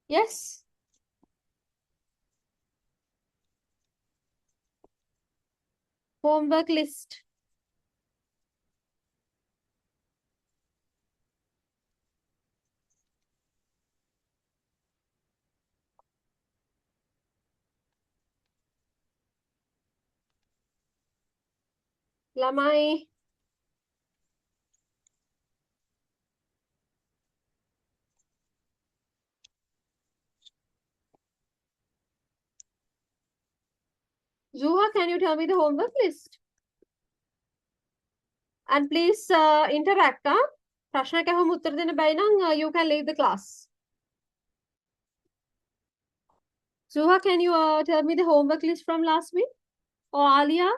Yes. Homework list. Lamai. Zuha, can you tell me the homework list? And please interact. प्रश्न के हम उत्तर देने बैठे ना, you can leave the class. Zuha, can you tell me the homework list from last week? Or Alia?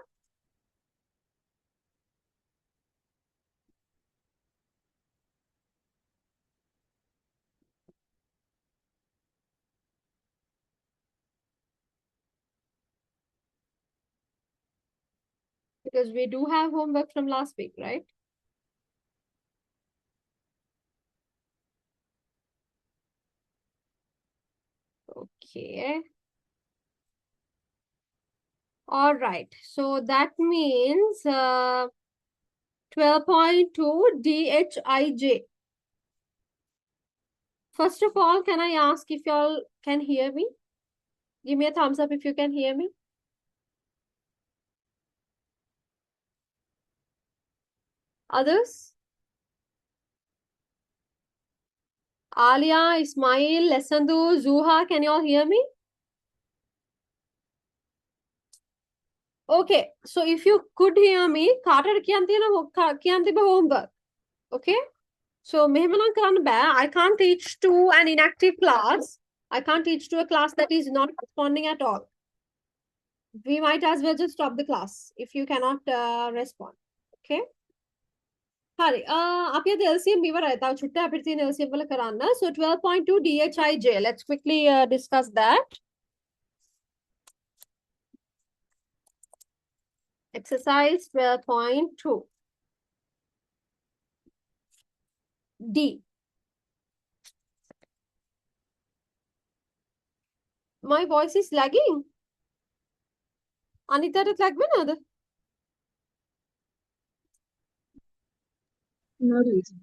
Because we do have homework from last week, right? Okay. All right. So that means 12.2 DHIJ. First of all, can I ask if y'all can hear me? Give me a thumbs up if you can hear me. Others? Alia, Ismail, Lesandu, Zuha, can you all hear me? Okay, so if you could hear me, Carter kiyanti homework. Okay? So I can't teach to an inactive class. I can't teach to a class that is not responding at all. We might as well just stop the class if you cannot respond. Okay? Hari, आपके LCM भी रहता है छुट्टा फिर तीन LCM वाला कराना. So 12.2 DHIJ. Let's quickly discuss that. Exercise 12.2. D. My voice is lagging. Anita, it lag na. Not easy.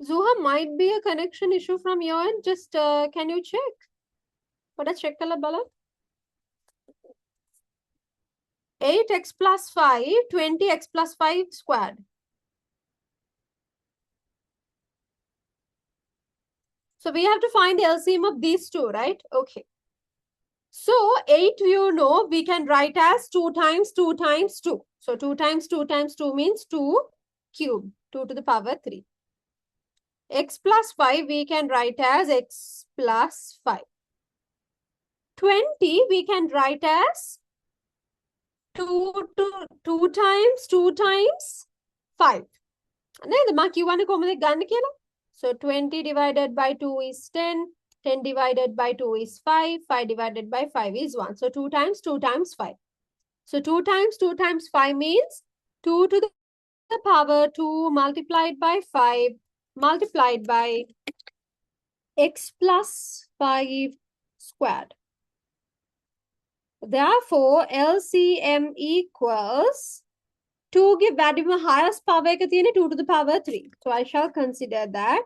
Zuha, might be a connection issue from your end. Just can you check? What a check bala? 8x plus 5, 20x plus 5 squared. So we have to find the LCM of these two, right? Okay. So 8, you know, we can write as 2 times 2 times 2. So 2 times 2 times 2 means 2 cubed, 2 to the power 3. X plus 5, we can write as x plus 5. 20, we can write as 2 times 2 times 5. So 20 divided by 2 is 10. 10 divided by 2 is 5. 5 divided by 5 is 1. So 2 times 2 times 5. So 2 times 2 times 5 means 2 to the power 2 multiplied by 5 multiplied by x plus 5 squared. Therefore, LCM equals 2 give value highest power 2 to the power 3. So I shall consider that.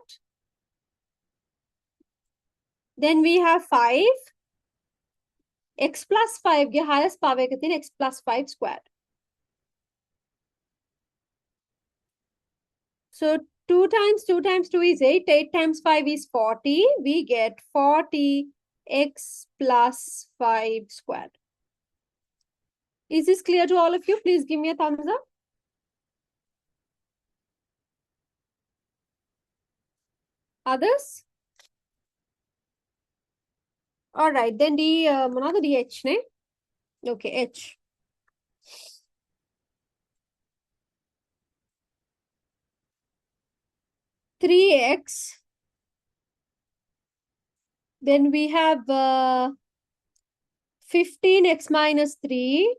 Then we have 5. X plus 5 के highest power कितनी x plus 5 squared. So 2 times 2 times 2 is 8. 8 times 5 is 40. We get 40 x plus 5 squared. Is this clear to all of you? Please give me a thumbs up. Others? All right, then D, another DH, ne? Okay, H. Three x. Then we have 15x minus 3.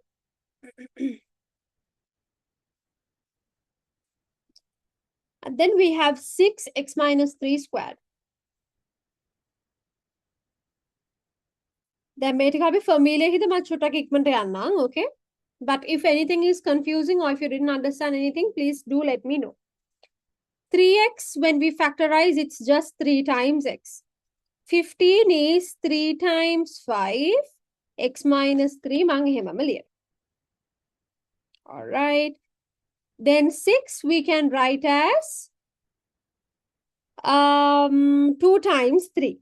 And then we have 6x minus 3 squared. දැන් මේ ටික අපි ෆැමිලිය හිත මම චුට්ටක් ඉක්මනට යන්නම්, okay? But if anything is confusing or if you didn't understand anything, please do let me know. 3x, when we factorize, it's just 3 times x. 15 is 3 times 5, x minus 3, මං එහෙමම ලියනවා. All right. Then 6 we can write as 2 times 3.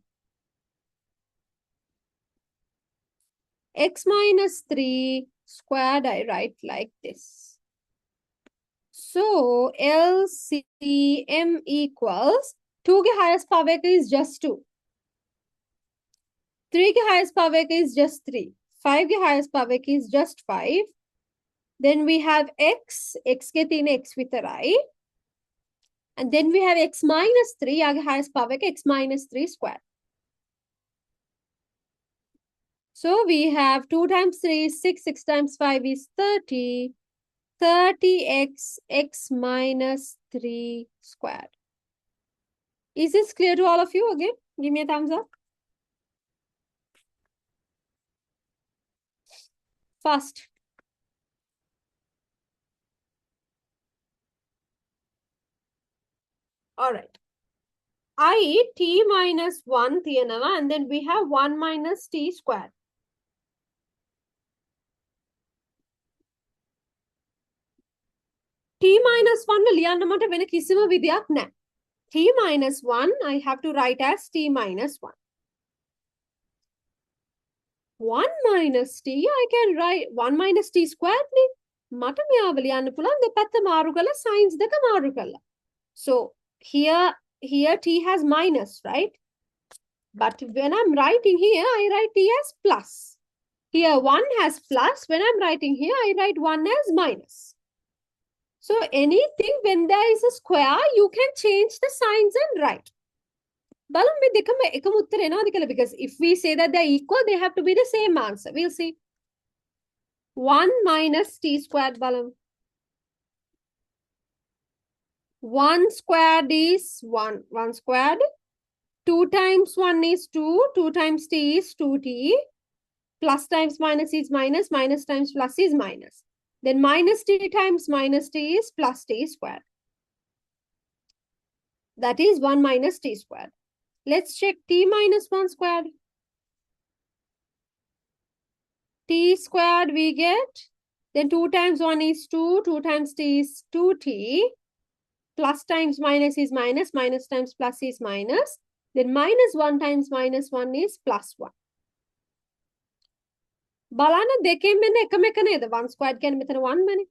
X minus 3 squared, I write like this. So LCM equals 2 के highest power is just 2. 3 के highest power is just 3. 5 के highest power is just 5. Then we have x के 3 x with a right. And then we have x minus 3, आगे highest power x minus 3 squared. So we have 2 times 3 is 6, 6 times 5 is 30. 30x, x minus 3 squared. Is this clear to all of you? Again, give me a thumbs up. Fast. All right. I t minus 1 තියෙනවා, and then we have 1 minus t squared. T minus 1 ලියන්න මට වෙන කිසිම විදියක් නැහැ. T minus 1 I have to write as t minus 1. 1 minus t I can write 1 minus t squared නේ. මට මෙයාව ලියන්න පුළුවන් දෙපැත්ත මාරු කරලා signs දෙක මාරු කරලා. So here t has minus, right? But when I'm writing here, I write t as plus. Here 1 has plus. When I'm writing here, I write 1 as minus. So anything when there is a square, you can change the signs and write. බලමු මේ දෙකම එකම උත්තර එනවද කියලා, because if we say that they're equal, they have to be the same answer. We'll see. 1 minus t squared බලමු. 1 squared is 1. 1 squared. 2 times 1 is 2. 2 times t is 2t. Plus times minus is minus. Minus times plus is minus. Then minus t times minus t is plus t squared. That is 1 minus t squared. Let's check t minus 1 squared. T squared we get. Then 2 times 1 is 2. 2 times t is 2t. Plus times minus is minus. Minus times plus is minus. Then minus 1 times minus 1 is plus 1. බලන්න දෙකෙන් මෙන්න එකම එක නේද? 1 squared කියන්නේ මෙතන 1 වෙනේ.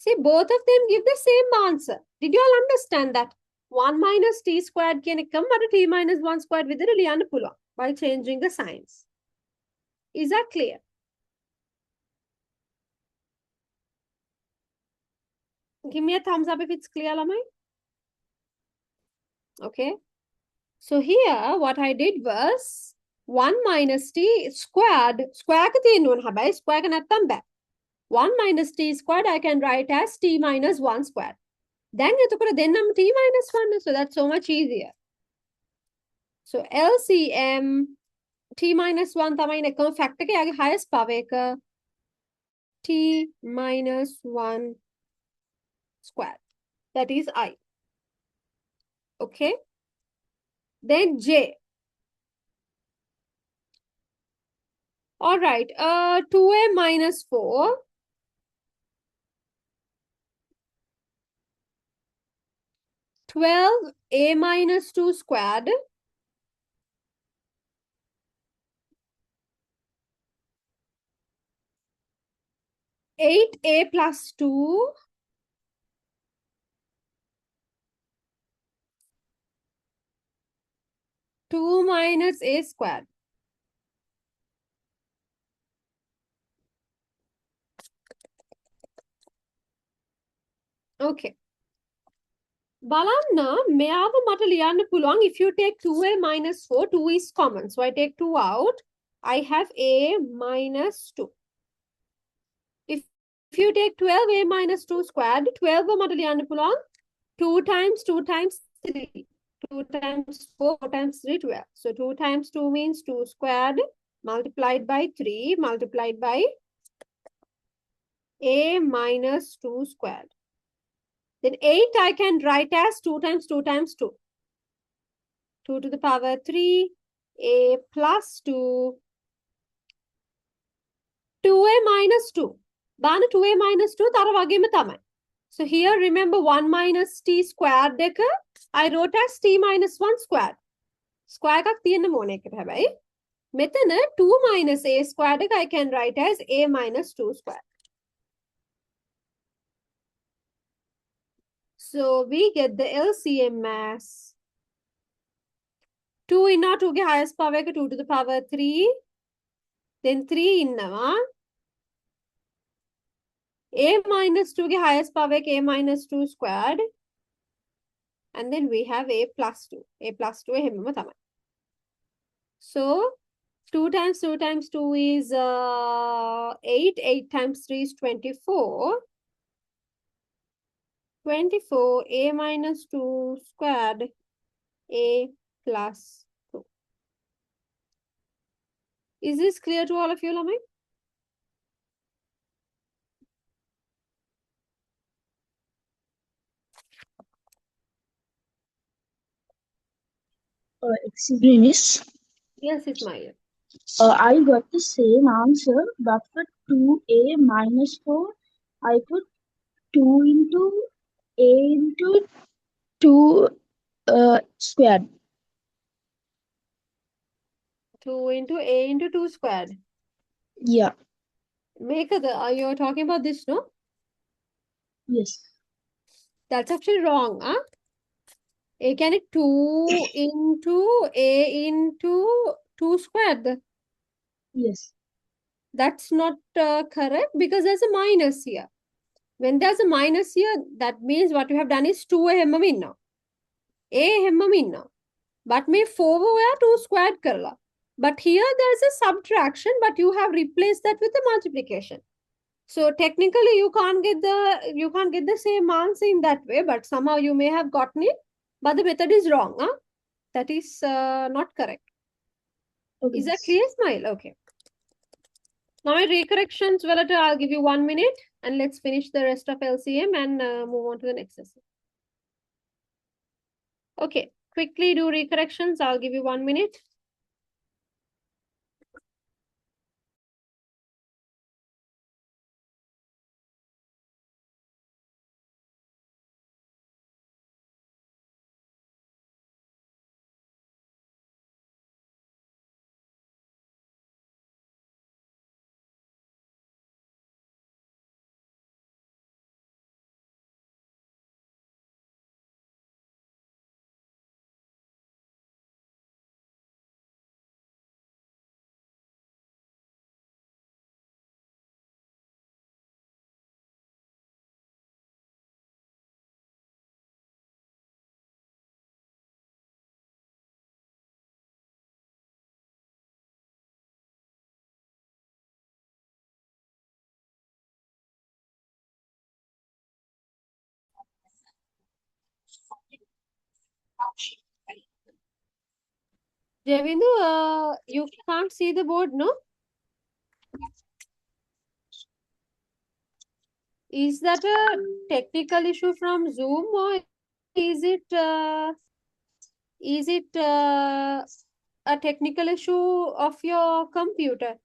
See, both of them give the same answer. Did you all understand that? 1 minus t squared කියන එකම මට t minus 1 squared විදිහට ලියන්න පුළුවන් by changing the signs. Is that clear? Give me a thumbs up if it's clear, lamai. Okay. So here what I did was 1 minus t squared. Square ka තියෙන්න ඕන හැබැයි square ka නැත්තම් බෑ. 1 minus t squared I can write as t minus 1 squared. Then එතකොට දෙන්නම t minus 1. So that's so much easier. So LCM t minus 1 තමයි එකම factor එක. යාගේ highest power එක t minus 1 squared. That is I. Okay. Then J. All right. 2a minus 4. 12 a minus 2 squared. 8a plus 2. 2 minus a squared. Okay. බලන්න මෙයාව මට ලියන්න පුළුවන්. If you take 2a minus 4, 2 is common. So I take 2 out. I have a minus 2. If you take 12a minus 2 squared, 12 මට ලියන්න පුළුවන් 2 times 2 times 3. 2 times 4 times 3, 12. So 2 times 2 means 2 squared. multiplied by 3 multiplied by a minus 2 squared. Then 8 I can write as 2 times 2 times 2. 2 to the power 3, a plus 2, 2a minus 2. Bana 2a minus 2 තර වගේම තමයි. So here remember 1 minus t squared එක I wrote as t minus 1 squared. Square එකක් තියෙන්න ඕනේ එකට හැබැයි. මෙතන 2 minus a squared එක I can write as a minus 2 squared. So we get the LCM as 2 in 2 ගේ highest power එක 2 to the power 3. Then 3 ඉන්නවා. A minus 2 ගේ highest power එක a minus 2 squared. And then we have a plus 2. A plus 2 එහෙමම තමයි. So 2 times 2 times 2 is 8. 8 times 3 is 24. 24 a minus 2 squared a plus 2. Is this clear to all of you, Lamai? Excuse me, miss. Yes, Ismail. I got the same answer, but for 2a minus 4, I put 2 into a into 2 squared. 2 into a into 2 squared. Yeah. You're talking about this, no? Yes. That's actually wrong, huh? A can it 2 into a into 2 squared. Yes. That's not correct because there's a minus here. When there's a minus here, that means what you have done is 2 hemmam inna. A hemmam inna. But me 4 were 2 squared karla. But here there's a subtraction, but you have replaced that with a multiplication. So technically you can't get the same answer in that way, but somehow you may have gotten it. But the method is wrong. Huh? That is not correct. Okay. Is that clear, Smile? Okay. Now my recorrections, well, I'll give you 1 minute and let's finish the rest of LCM and move on to the next lesson. Okay, quickly do recorrections. I'll give you 1 minute. Javindu, you can't see the board, no? Is that a technical issue from Zoom or is it a technical issue of your computer?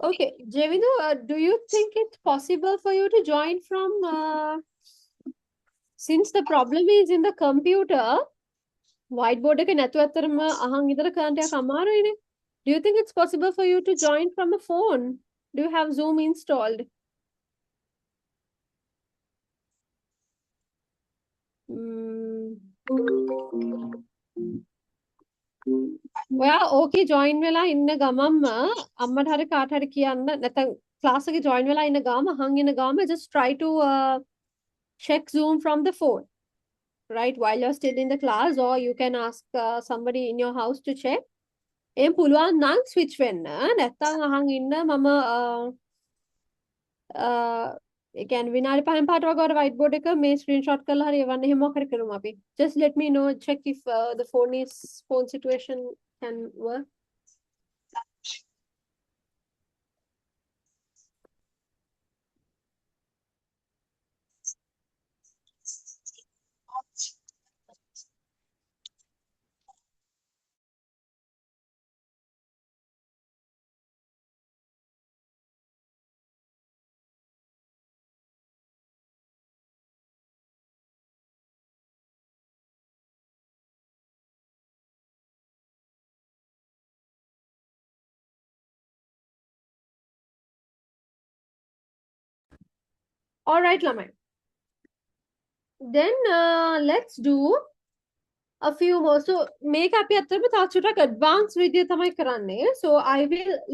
Okay, Javindu, do you think it's possible for you to join from since the problem is in the computer, whiteboard එක නැතුව ඇත්තටම අහන් ඉදලා කරන්න ටිකක් අමාරුයිනේ. Do you think it's possible for you to join from a phone? Do you have Zoom installed? ඔයා ඕකේ join වෙලා ඉන්න ගමම්ම අම්මට හරි කාට හරි කියන්න නැත්නම් class එකේ join වෙලා ඉන්න ගාම අහන් ඉන්න ගාම just try to check Zoom from the phone, right, while you're still in the class, or you can ask somebody in your house to check. එම් පුළුවන් නම් switch වෙන්න නැත්නම් අහන් ඉන්න මම ඒ කියන්නේ විනාඩි 5න් පාට වගේ white board එක මේ screenshot කරලා හරි එවන්න එහෙම මොකක් හරි කරමු අපි. Just let me know, check if the phone situation can work. All right, ළමයි. Then let's do a few more. So මේක අපි අතරම තව චුට්ටක් advanced විදිය තමයි කරන්නේ. So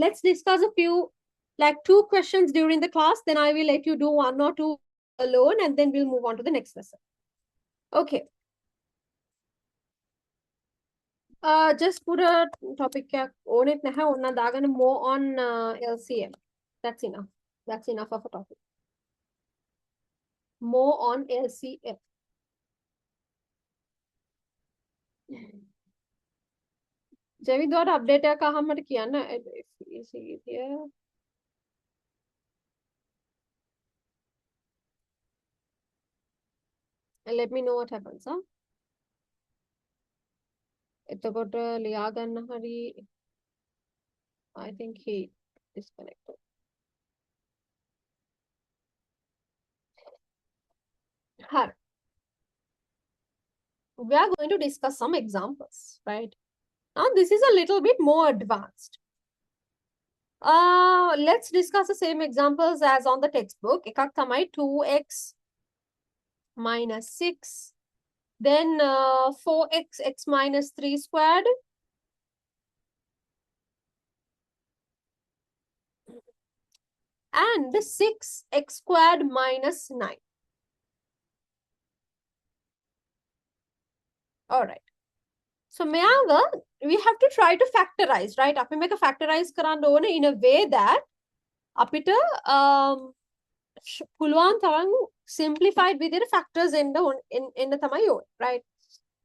let's discuss a few, like 2 questions during the class, then I will let you do 1 or 2 alone, and then we'll move on to the next lesson. Okay. Just put a topic on it නැහැ ඔන්න දාගන්න more on LCM. That's enough. That's enough of a topic. More on LCM. ජෙවිදෝට update එකක් අහන්නට කියන්න. Is he here? And let me know what happens, huh? එතකොට ලියා ගන්න හරි I think he disconnected. හරි. We are going to discuss some examples, right? Now this is a little bit more advanced. Let's discuss the same examples as on the textbook. එකක් තමයි 2x minus 6, then 4x x minus 3 squared, and 6x squared minus 9. All right. So මෙයාව we have to try to factorize, right? අපි මේක factorize කරන්න ඕනේ in a way that අපිට පුළුවන් තරම් simplified විදිහට factors එන්න තමයි ඕනේ, right?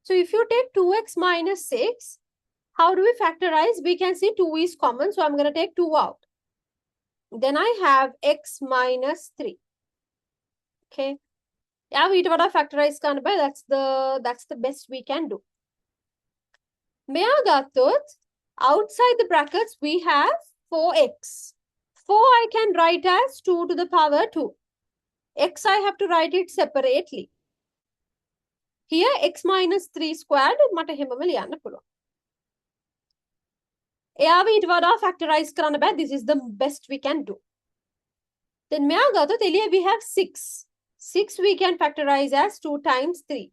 So if you take 2x minus 6, how do we factorize? We can see 2 is common, so I'm going to take 2 out. Then I have x minus 3. Okay. Yeah, we ඊට වඩා factorize කරන්න බෑ. That's the best we can do. මෙයා ගත්තොත් outside the brackets we have 4x. 4 I can write as 2 to the power 2. X I have to write it separately. Here x minus 3 squared මට හැමම ලියන්න පුළුවන්. එයාව ඊට වඩා factorize කරන්න බෑ. This is the best we can do. Then මෙයා ගත්තොත් එළිය we have 6. 6 we can factorize as 2 times 3.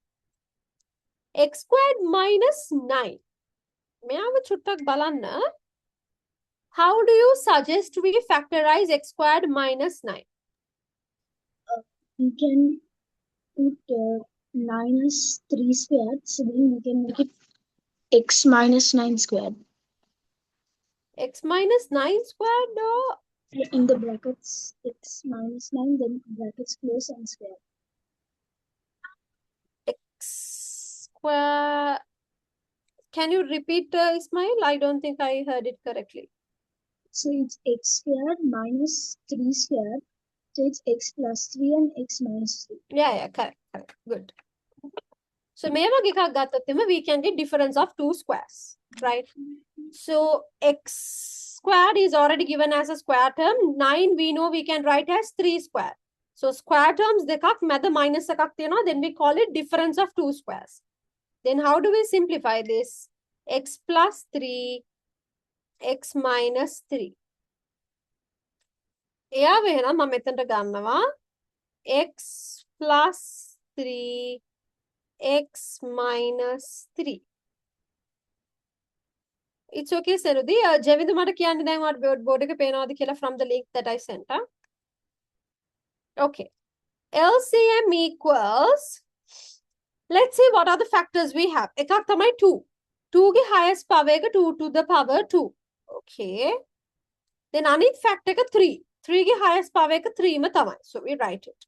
X squared minus 9. මෙයාව චුට්ටක් බලන්න. How do you suggest we factorize x squared minus 9? You can put 9 as 3 squared, so then you can make it x minus 9 squared. X minus 9 squared or In the brackets, x minus 9, then brackets close and square. x square. Can you repeat, Ismail? I don't think I heard it correctly. So it's x squared minus 3 squared. So it's x plus 3 and x minus 3. Yeah, correct. Good. So මේ වගේ එකක් ගත්තොත් එම we can get difference of 2 squares, right? So x squared is already given as a square term. 9 we know we can write as 3 square. So square terms දෙකක් මැද minus එකක් තියෙනවා, then we call it difference of 2 squares. Then how do we simplify this? X plus 3, x minus 3. එයා වෙනවා මම මෙතනට ගන්නවා x plus 3, x minus 3. It's okay, Sarudi. ජෙවිඳ මට කියන්න දැන් ඔයාලට board එක පේනවද කියලා from the link that I sent. Okay. LCM equals, let's see what are the factors we have. එකක් තමයි 2. 2 ගේ highest power එක 2 to the power 2. Okay. Then අනිත් fact එක 3. 3 के highest power එක 3 ම තමයි. So we write it.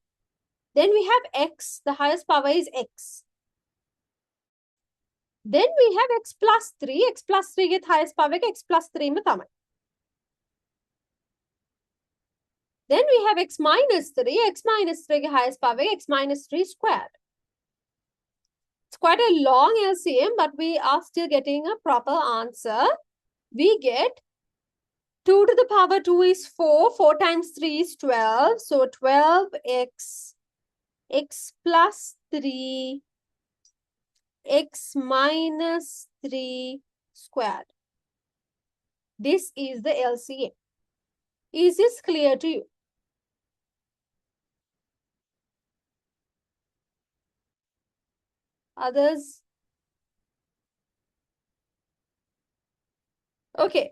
Then we have x. The highest power is x. Then we have x plus 3. X plus 3 के highest power එක x plus 3 ම තමයි. Then we have x minus 3. X minus 3 के highest power එක x minus 3 squared. It's quite a long LCM, but we are still getting a proper answer. We get 2 to the power 2 is 4. 4 times 3 is 12. So 12x, x plus 3, x minus 3 squared. This is the LCM. Is this clear to you? Others? Okay.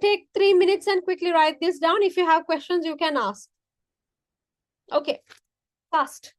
Take 3 minutes and quickly write this down. If you have questions, you can ask. Okay. Fast.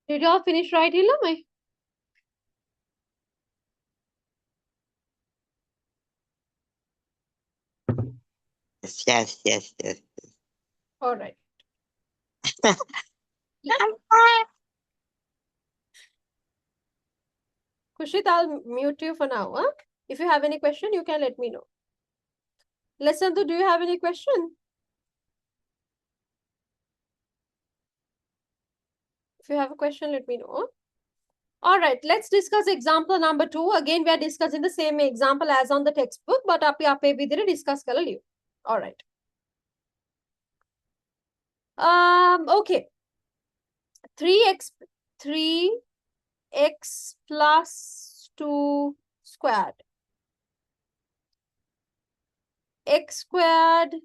Did you all finish writing, Lamai? Yes. All right. Kushit, I'll mute you for now. Huh? If you have any question, you can let me know. Lesson 2, do you have any question? If you have a question, let me know. Huh? All right, let's discuss example number 2. Again, we are discussing the same example as on the textbook, but api ape bidire discuss kala liyo. All right. Okay. 3x plus 2 squared. X squared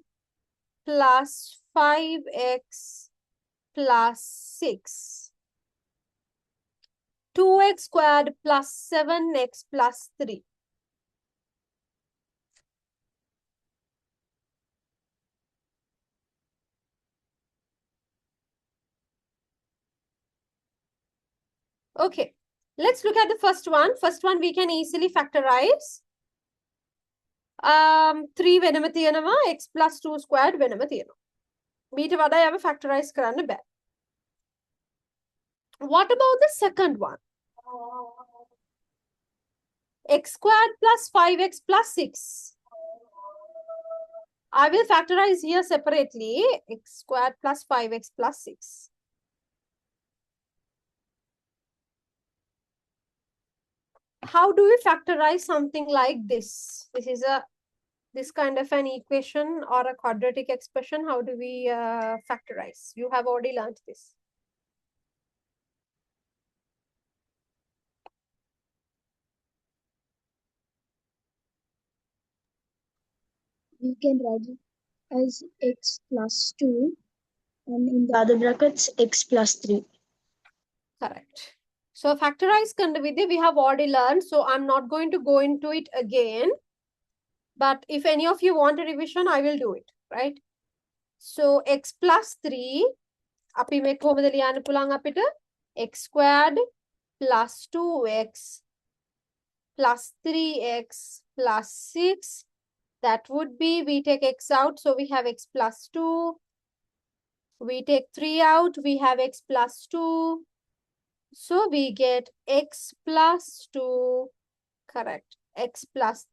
plus 5x plus 6. 2x squared plus 7x plus 3. Okay, let's look at the first one. First one we can easily factorize. 3 වෙනම තියෙනවා x plus 2 squared වෙනම තියෙනවා. මීට වඩා යව factorize කරන්න බෑ. What about the second one? X squared plus 5x plus 6. I will factorize here separately. X squared plus 5x plus 6. How do we factorize something like this? This is this kind of an equation or a quadratic expression. How do we factorize? You have already learned this. We can write it as x plus 2 and in the other brackets x plus 3. Correct. So factorize Kandavidya we have already learned. So I'm not going to go into it again. But if any of you want a revision, I will do it. Right? So x plus 3. අපි මේ කොහොමද ලියන්න පුළුවන් අපිට x squared plus 2x plus 3x plus 6. That would be, we take x out, so we have x plus 2. We take 3 out, we have x plus 2. So we get x plus 2, correct. X plus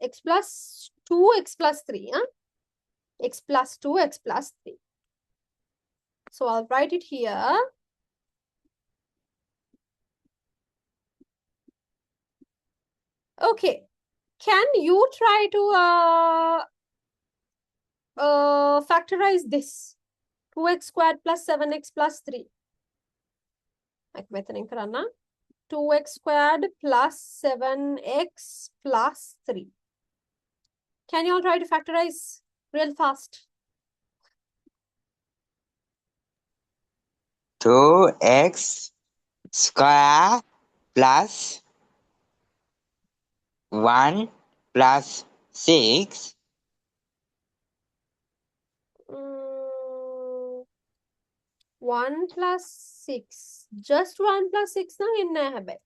2, x plus 3. Huh? X plus 2, x plus 3. So I'll write it here. Okay. Can you try to factorize this? 2x squared plus 7x plus 3. Like මෙතනින් කරන්න. 2x squared plus 7x plus 3. Can you all try to factorize real fast? 2x square plus 1 plus 6 1 plus 6. Just 1 plus 6 now in habit.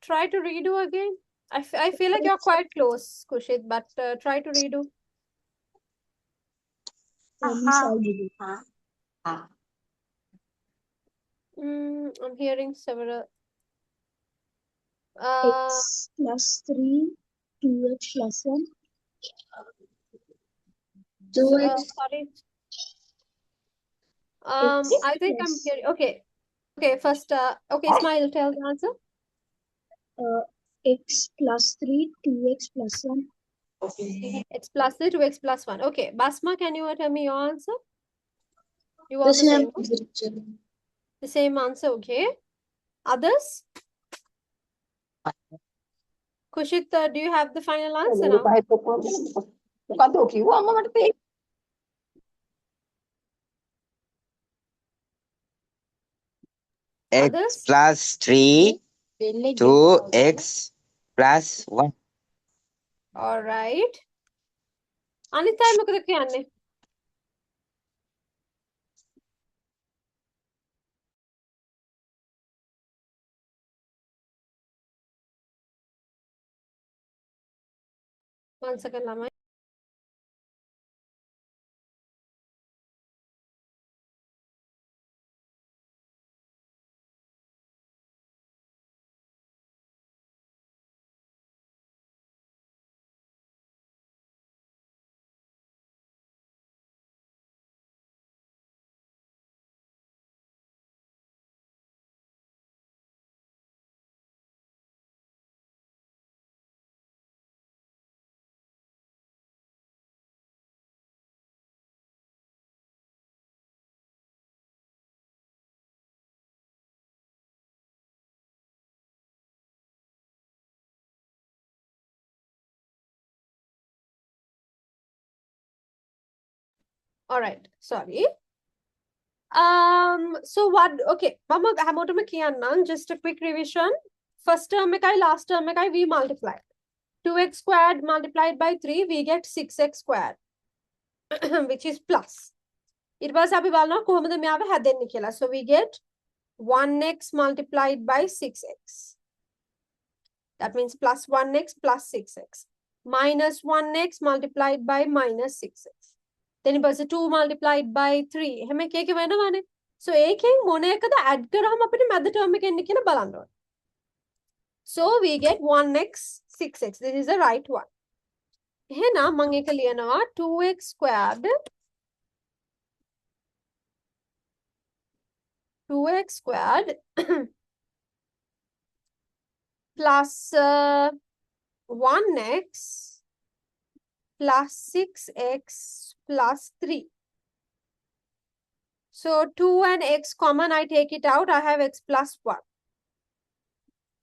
Try to redo again. I feel like you're quite close, Kushit, but try to redo. I'm hearing several. X plus 3, 2x plus 1. 2x. Sorry. X I think I'm plus, hearing. Okay. Okay, first, okay, Ismail, tell the answer. x plus 3, 2x plus 1. X plus 3 to x plus 1. Okay, Basma, can you tell me your answer? You The also same. saying the same answer, okay. Others? Kushit, do you have the final answer now? x Others? plus 3 2x plus 1 All right. Anita, මොකද කියන්නේ? One second, ළමයි. All right, sorry. So what, okay, mama හැමෝටම කියන්නම්, just a quick revision. First term එකයි last term එකයි we multiply. 2x squared multiplied by 3, we get 6x squared, which is plus. ඊට පස්සේ අපි බලනවා කොහොමද මෙයාව හැදෙන්නේ කියලා. So we get 1x multiplied by 6x. That means plus 1x plus 6x. Minus 1x multiplied by minus 6x. Then it was 2 multiplied by 3. එහෙම එක එක වෙනවනේ. So ඒකෙන් මොන එකද add කරාම අපිට මැද term එක එන්නේ කියලා බලන්න ඕනේ. So we get 1x 6x. This is the right one. එහෙනම් මම ඒක ලියනවා 2x squared 2x squared plus 1x plus 6x plus 3. So 2 and x common, I take it out. I have x plus 1.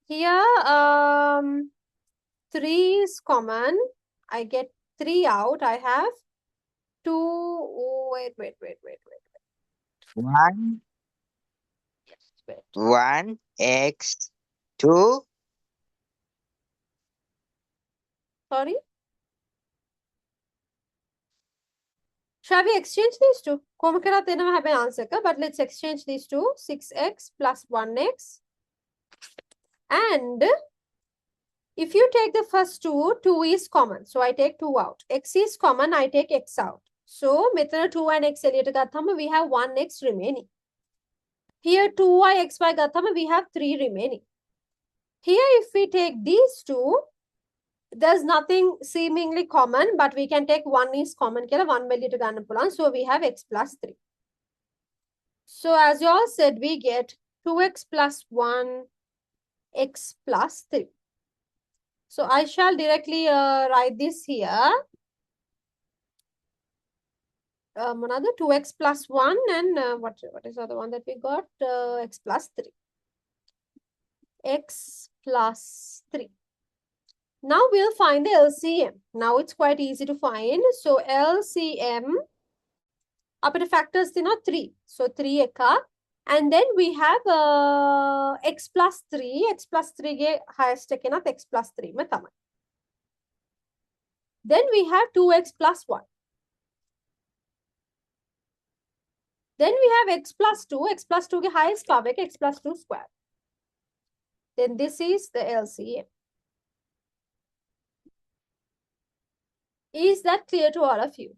Here 3 is common. I get 3 out. I have 2. Oh, wait. 1, Wait. 1, x, 2, Sorry. Shall we exchange these two? කොහොම කරත් එනවා හැබැයි answer එක. But let's exchange these two. 6x plus 1x. And if you take the first two, 2 is common. So I take 2 out. X is common, I take x out. So මෙතන 2 and x එළියට ගත්තම we have 1x remaining. Here 2y, xy ගත්තම we have 3 remaining. Here if we take these two, there's nothing seemingly common, but we can take 1 is common. කියලා 1 එළියට ගන්න පුළුවන්. So we have x plus 3. So as you all said, we get 2x plus 1, x plus 3. So I shall directly write this here. Another 2x plus 1 and what is the other one that we got? X plus 3. X plus 3. Now we'll find the LCM. Now it's quite easy to find. So LCM, up the factors, 3. So 3 eka. And then we have x plus 3. X plus 3 ge highest ekena x plus 3. Then we have 2x plus 1. Then we have x plus 2. X plus 2 ke highest power x plus 2 square. Then this is the LCM. Is that clear to all of you?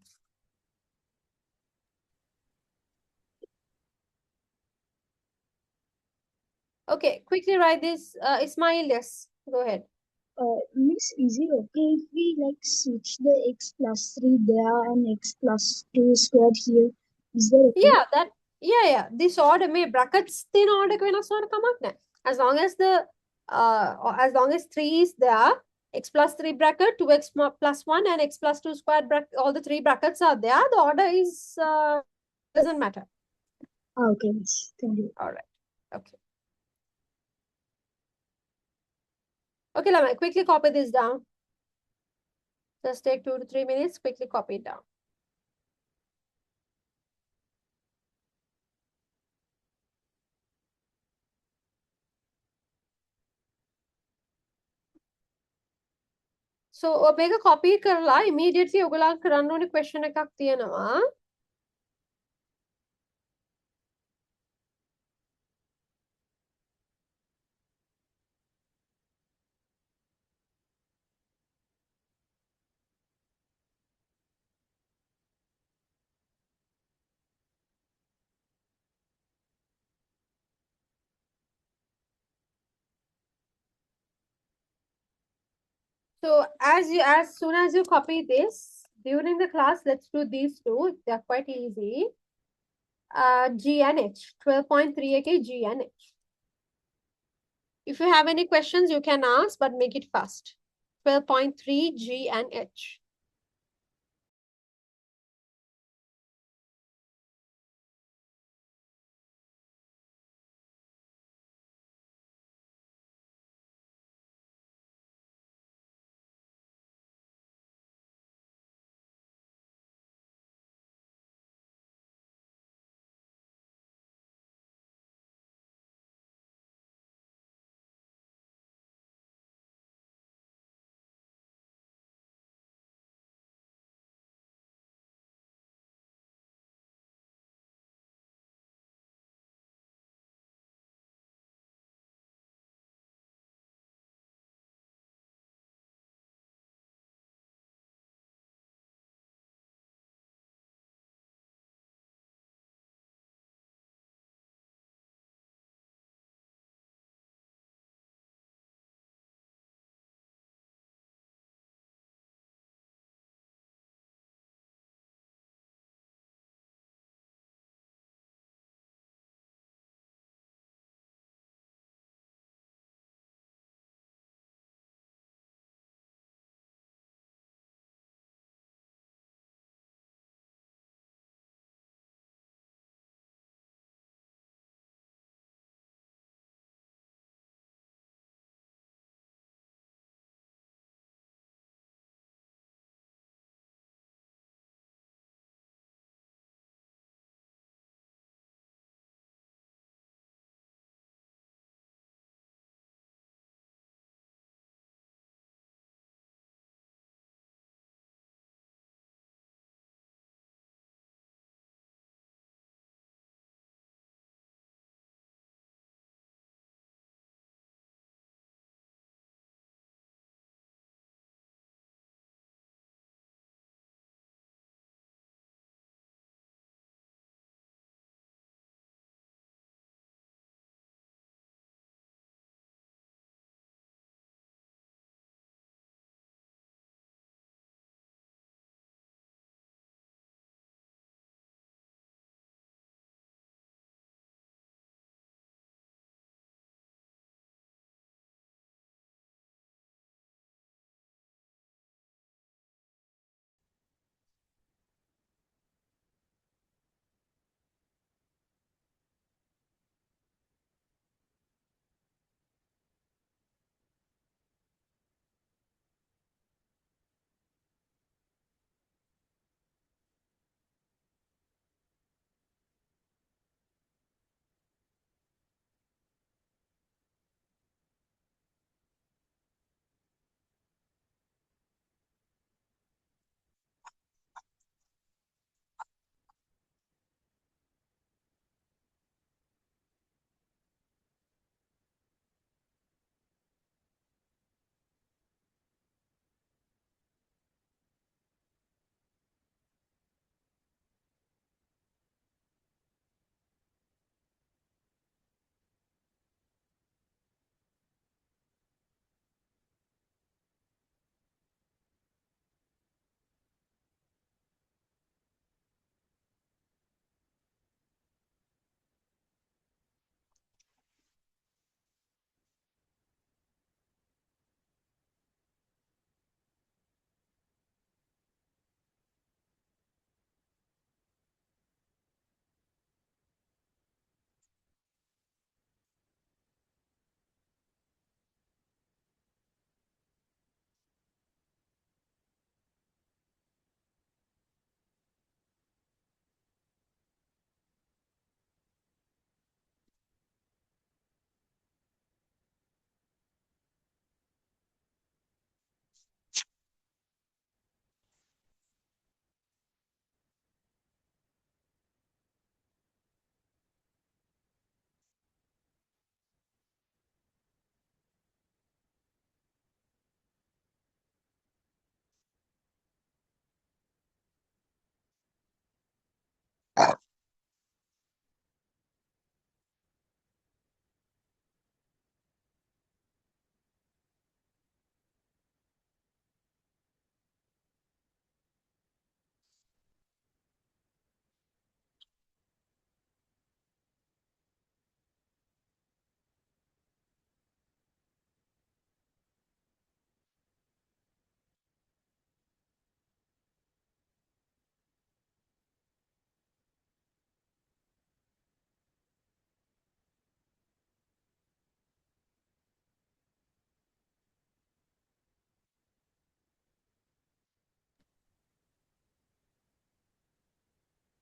Okay, quickly write this. Ismail, yes, go ahead. Miss, is it okay if we like switch the x plus 3 there and x plus 2 squared here? Is that okay? Yeah. This order may brackets thin order ko venas wena kamak naha. As long as 3 is there, x plus 3 bracket, 2x plus 1 and x plus 2 squared bracket, all the 3 brackets are there. The order is doesn't matter. Okay, miss. Thank you. All right. Okay. Okay, let me quickly copy this down. Just take 2 to 3 minutes, quickly copy it down. So මේක copy කරලා immediately ඔයගොල්ලන් කරන්න ඕනේ question එකක් තියෙනවා. So as soon as you copy this during the class, let's do these two. They're quite easy. G and H, 12.3 AK G and H. If you have any questions, you can ask, but make it fast. 12.3 G and H.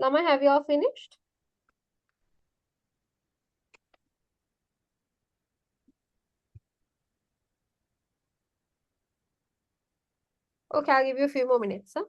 Lama, have you all finished? Okay, I'll give you a few more minutes. Huh?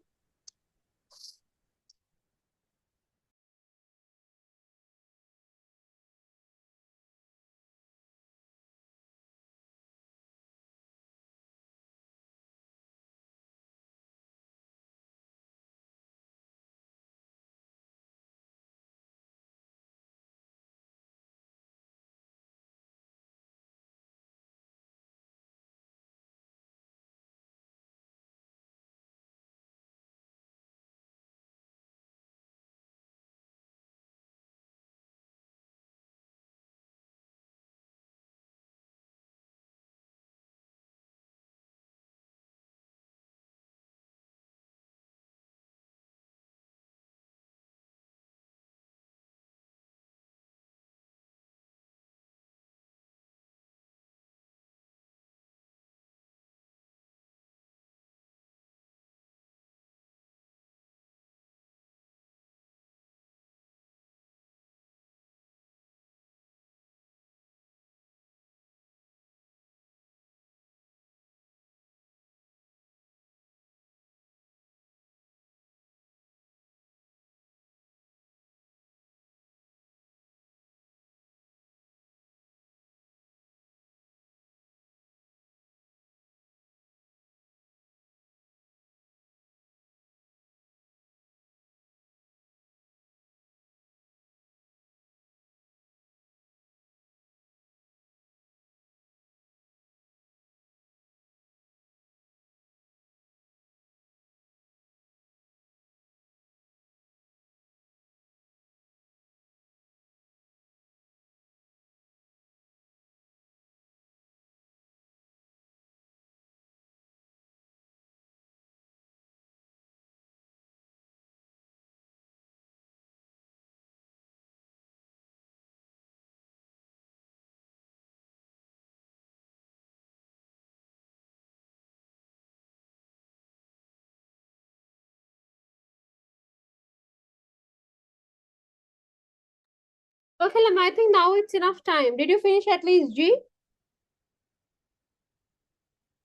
Okay, Lama, I think now it's enough time. Did you finish at least G?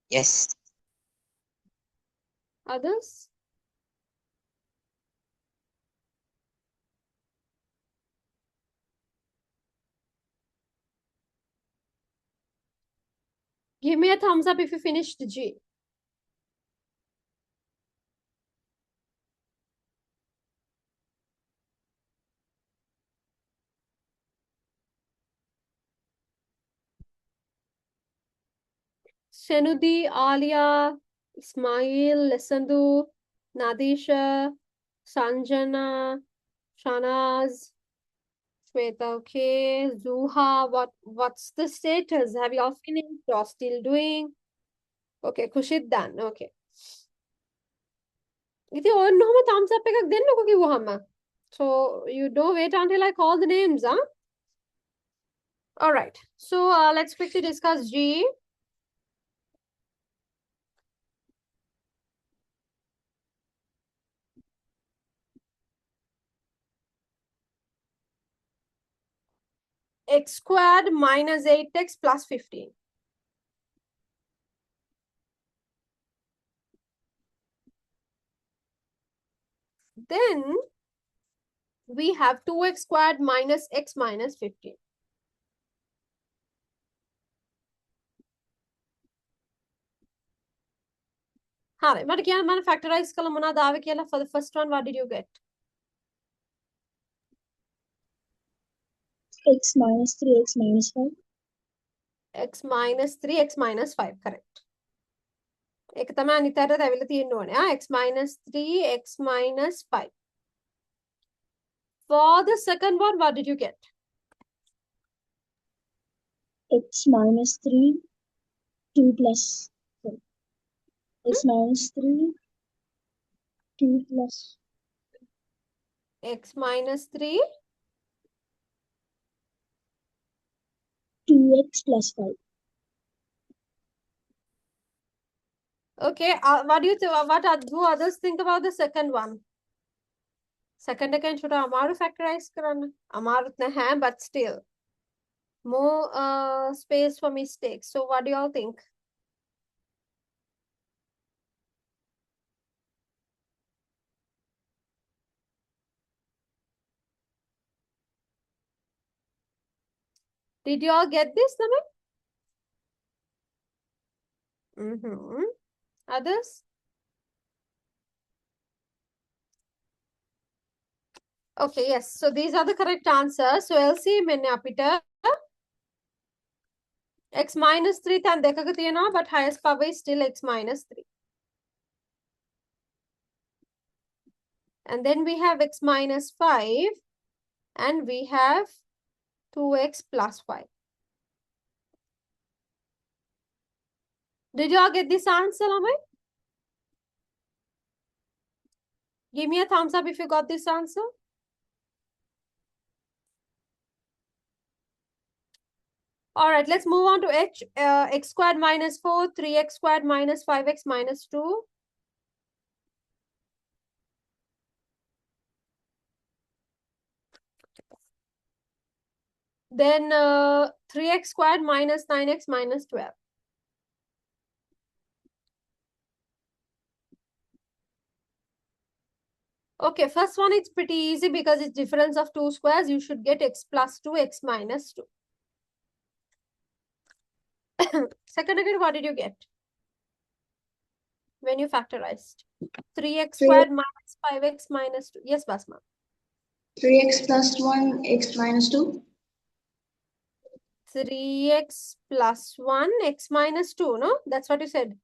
Yes. Others? Give me a thumbs up if you finished G. Shenudi, Alia, Ismail, Lesandu, Nadisha, Sanjana, Shanaz, Shweta, okay. Zuha, what's the status? Have you all finished or still doing? Okay, Kushit done. Okay. Iti onno hama thumbs up ekak dennuko kiwwahama. So you don't wait until I call the names, huh? All right. So let's quickly discuss G. X squared minus 8x plus 15. Then we have 2x squared minus x minus 15. Hi, but again, man factorize kalamana dawe kiyala for the first one. What did you get? X minus 3x minus 5. X minus 3, x minus 5. Correct. Ek තමයි අනිතරට ඇවිල්ලා තියෙන්න ඕනේ. X minus 3, x minus 5. For the second one, what did you get? X minus 3, 2 plus. Sorry. X minus 3, 2 plus. X minus 3. 2x plus 5. Okay. What do others think about the second one? Second again, should amaru factorize karanna. Amaru naha, but still more space for mistakes. So what do y'all think? Did you all get this, Naman? Others? Okay, yes. So these are the correct answers. So LCM enne apita x minus 3 tan dekaka tiyena, but highest power is still x minus 3. And then we have x minus 5 and we have 2x plus 5. Did you all get this answer, Lamai? Give me a thumbs up if you got this answer. All right, let's move on to x squared minus 4, 3x squared minus 5x minus 2. Then 3x squared minus 9x minus 12. Okay, first one, it's pretty easy because it's difference of two squares. You should get x plus 2, x minus 2. Second again, what did you get when you factorized? 3x squared minus 5x minus 2. Yes, Basma. 3x plus 1, x minus 2. 3x plus 1, x minus 2, no? That's what you said.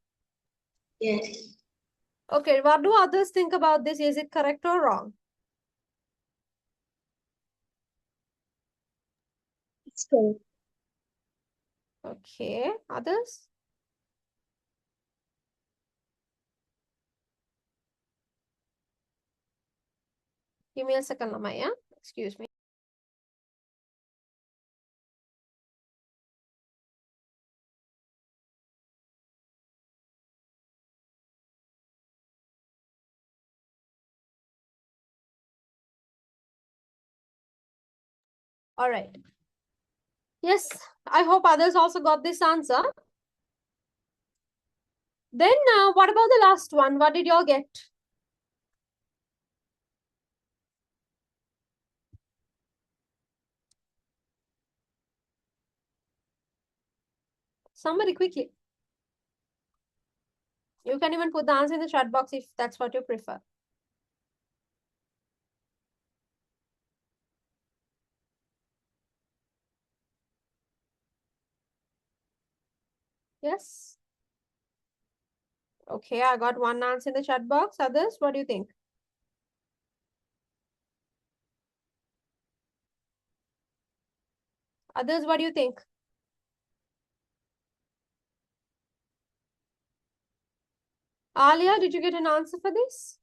Yes. Okay, what do others think about this? Is it correct or wrong? It's correct. Okay, others? Give me a second, Lamaya. Excuse me. All right. Yes, I hope others also got this answer. Then what about the last one? What did y'all get? Somebody quickly. You can even put the answer in the chat box if that's what you prefer. Yes. Okay, I got one answer in the chat box. Others, what do you think? Others, what do you think? Alia, did you get an answer for this?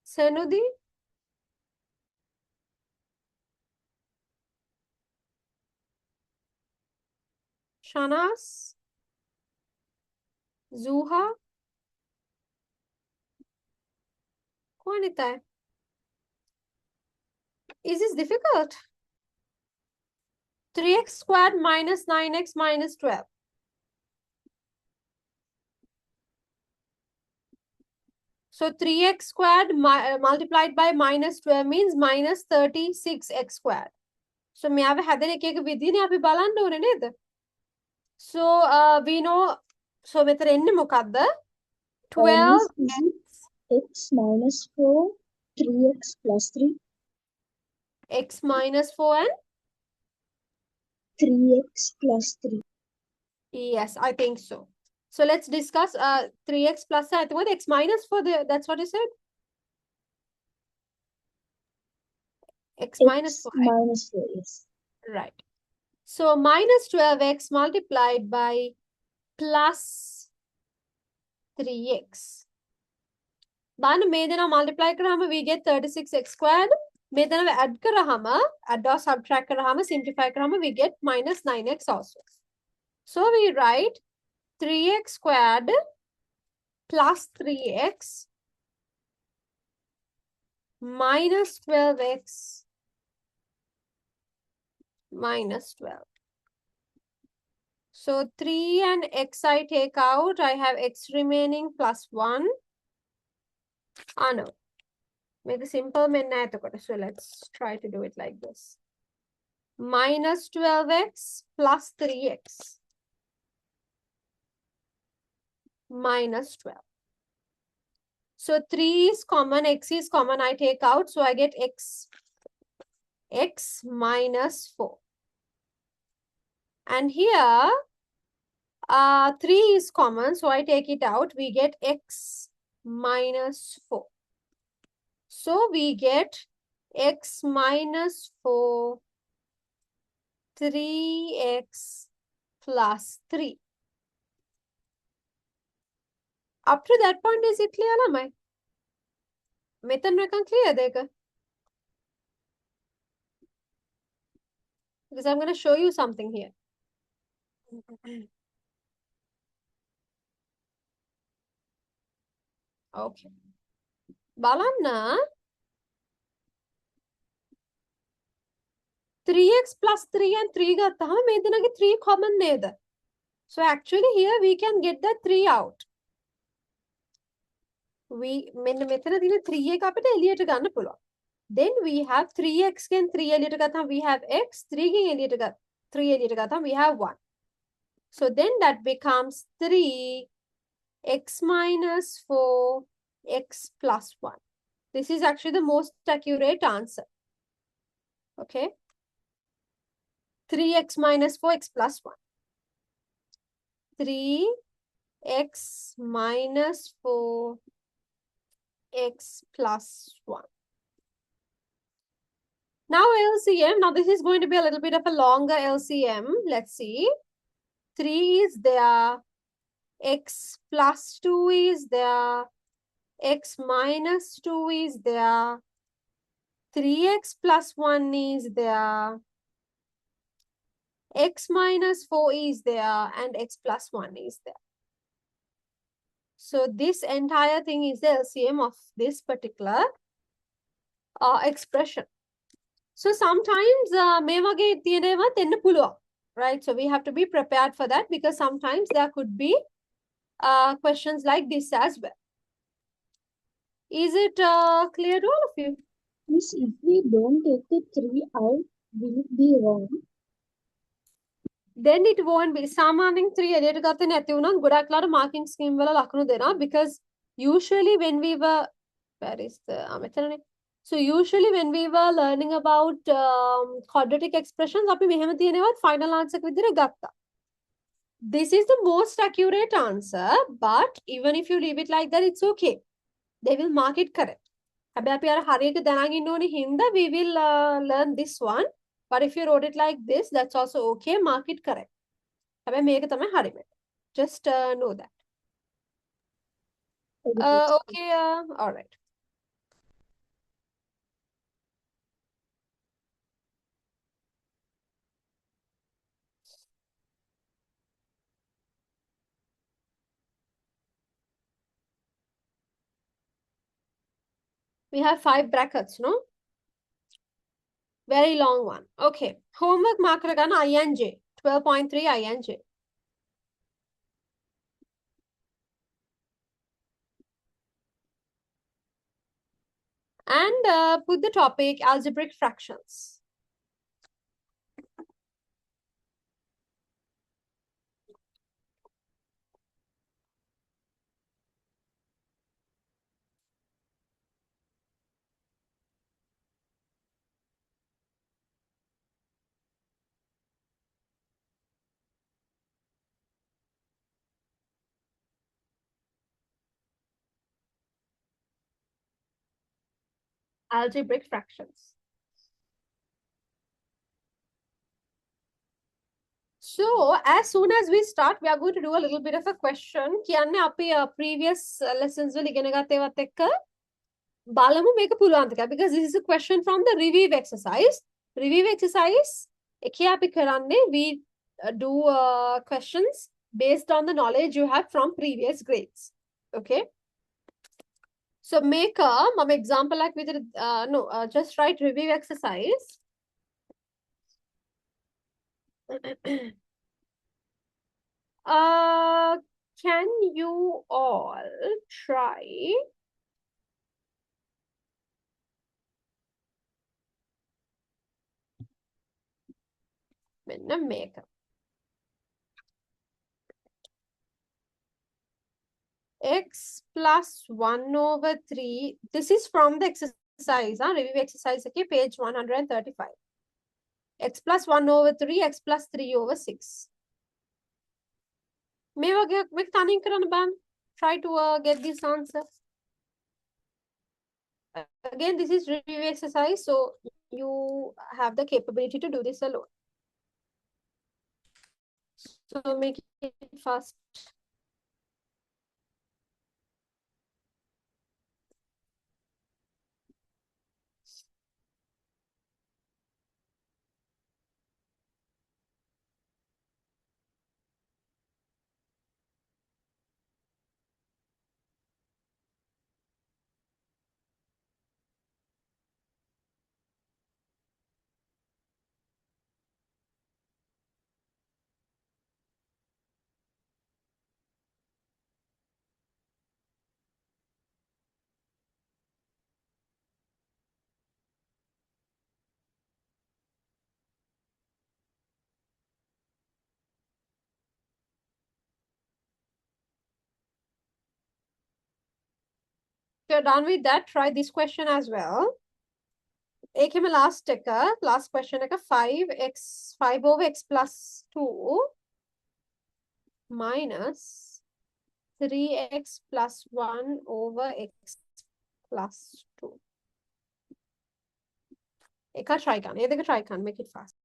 Senudi? Shanas? Zuha? Kwanita? Is this difficult? 3x squared minus 9x minus 12. So 3x squared multiplied by minus 12 means minus 36x squared. So me have had එක විදිහනේ අපි බලන්න ඕනේ නේද? So we know, so මෙතන එන්නේ මොකක්ද? 12 x minus 4, 3x plus 3. x minus 4 and 3x plus 3. yes, I think so. So let's discuss 3x plus I think x minus 4 that's what you said? X minus 4, right? Minus 4, yes. Right. So minus 12x multiplied by plus 3x. Then මේ දෙනා multiply කරාම we get 36x squared. මේ දෙනා add කරාම add or subtract කරාම simplify කරාම we get minus 9x also. So we write 3x squared plus 3x minus 12x minus 12. So 3 and x I take out. I have x remaining plus 1. Ah, no. Make a simple minna. So let's try to do it like this. Minus 12x plus 3x minus 12. So 3 is common, x is common. I take out. So I get x minus 4. And here, 3 is common. So I take it out. We get x minus 4. So we get x minus 4, 3x plus 3. Up to that point, is it clear? Lamai? Method clear deka? Because I'm going to show you something here. Okay. Balanna 3x plus 3 and 3 gattahama me dinage 3 common neda. So actually here we can get that 3 out. We මෙතන තියෙන 3 එක අපිට එළියට ගන්න පුළුවන්. Then we have 3x ගෙන් 3 එළියට ගත්තාම we have x, 3 ගෙන් එළියට 3 එළියට ගත්තාම we have 1. So then that becomes 3 x minus 4 x plus 1. This is actually the most accurate answer. Okay. 3x minus 4x plus 1. 3x minus 4 x plus 1. Now LCM. Now this is going to be a little bit of a longer LCM. Let's see. 3 is there. X plus 2 is there. X minus 2 is there. 3x plus 1 is there. X minus 4 is there. And x plus 1 is there. So this entire thing is the LCM of this particular expression. So sometimes මේ වගේ තියෙනවා දෙන්න පුළුවන්. Right? So we have to be prepared for that because sometimes there could be questions like this as well. Is it clear to all of you? Miss, if we don't take the 3 out, will it be wrong? Then it won't be. සාමාන්‍යයෙන් 3 එළියට ගත්තේ නැති වුණොත් ගොඩක් ලාට marking scheme වල ලකුණු දෙනවා because usually when we were where is the මෙතනනේ. So usually when we were learning about quadratic expressions අපි මෙහෙම තියෙනවත් final answer විදිහට ගත්තා. This is the most accurate answer, but even if you leave it like that, it's okay. They will mark it correct. හැබැයි අපි අර හරියට දැනගෙන ඉන්න ඕනේ හින්දා we will learn this one. But if you wrote it like this, that's also okay. Mark it correct. හැබැයි මේක තමයි හරි මෙතන. Just know that. Okay. All right. We have 5 brackets, no? Very long one. Okay. Homework mark කරගන්න INJ. 12.3 INJ. And put the topic algebraic fractions. Algebraic fractions. So as soon as we start, we are going to do a little bit of a question. කියන්නේ අපි previous lessons වල ඉගෙන ගත්ත ඒවත් එක්ක බලමු මේක පුළුවන්ද කියලා because this is a question from the review exercise. Review exercise එකේ අපි කරන්නේ we do questions based on the knowledge you have from previous grades. Okay. So make a example like with just write review exercise. Can you all try make x plus 1 over 3. This is from the exercise, review exercise, okay, page 135. X plus 1 over 3, x plus 3 over 6. Try to get this answer. Again, this is review exercise, so you have the capability to do this alone. So make it fast. If you're done with that, try this question as well. एक है मैं last question है 5 over x plus 2 minus 3x plus 1 over x plus 2. एक try can, ये देखो try can, make it fast.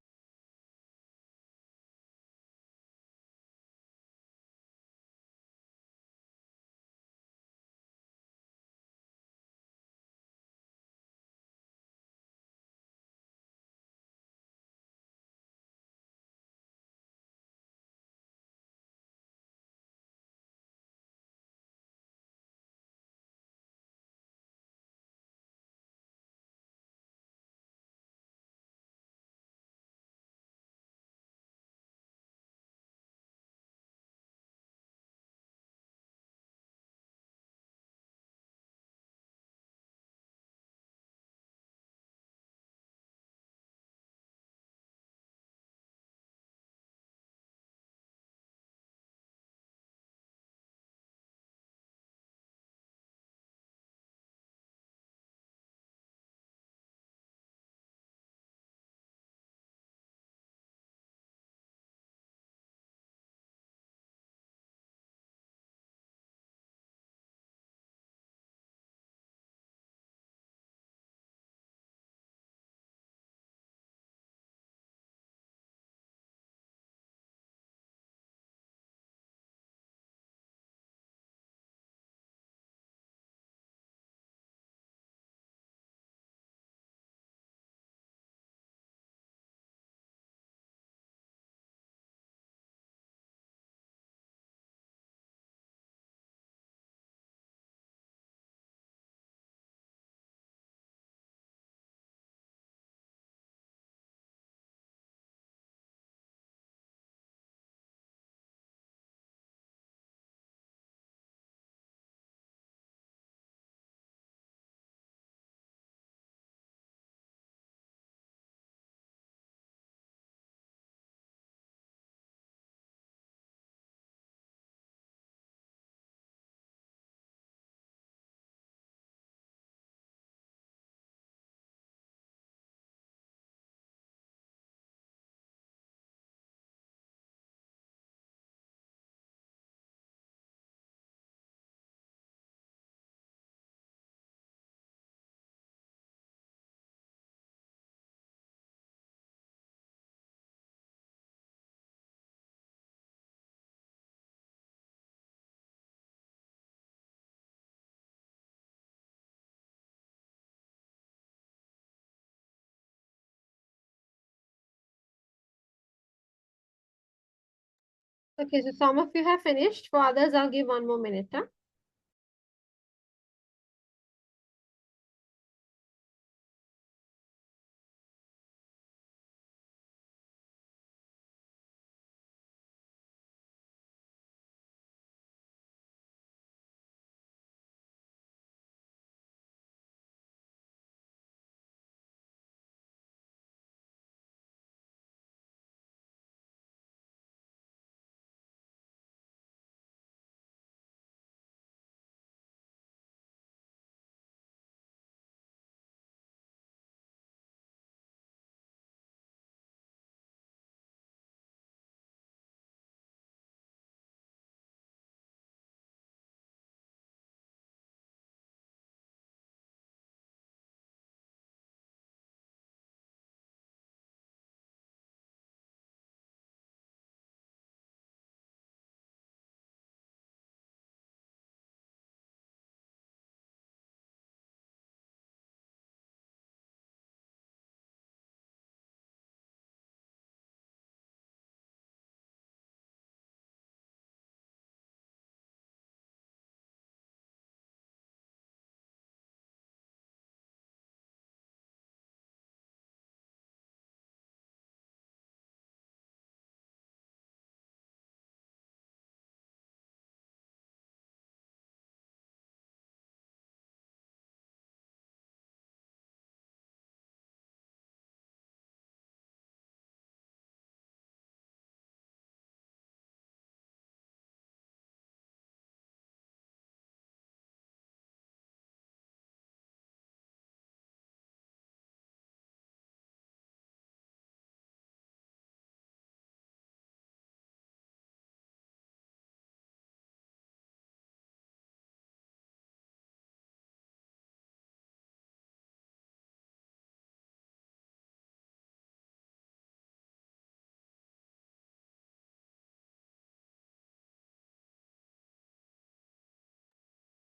Okay, so some of you have finished. For others, I'll give 1 more minute. Huh?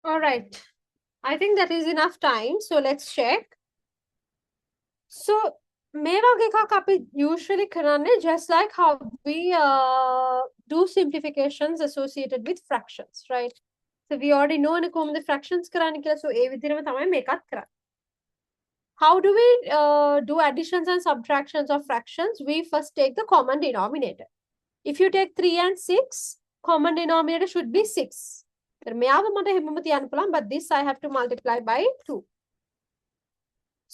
All right. I think that is enough time. So let's check. So මේ වගේ එකක් අපි usually කරන්නේ just like how we do simplifications associated with fractions, right? So we already know නේ කොහොමද fractions කරන්න කියලා. So ඒ විදිහටම තමයි මේකත් කරන්නේ. How do we do additions and subtractions of fractions? We first take the common denominator. If you take 3 and 6, common denominator should be 6. මෙයාව මට හැමෝම තියන්න පුළුවන්, but this I have to multiply by 2.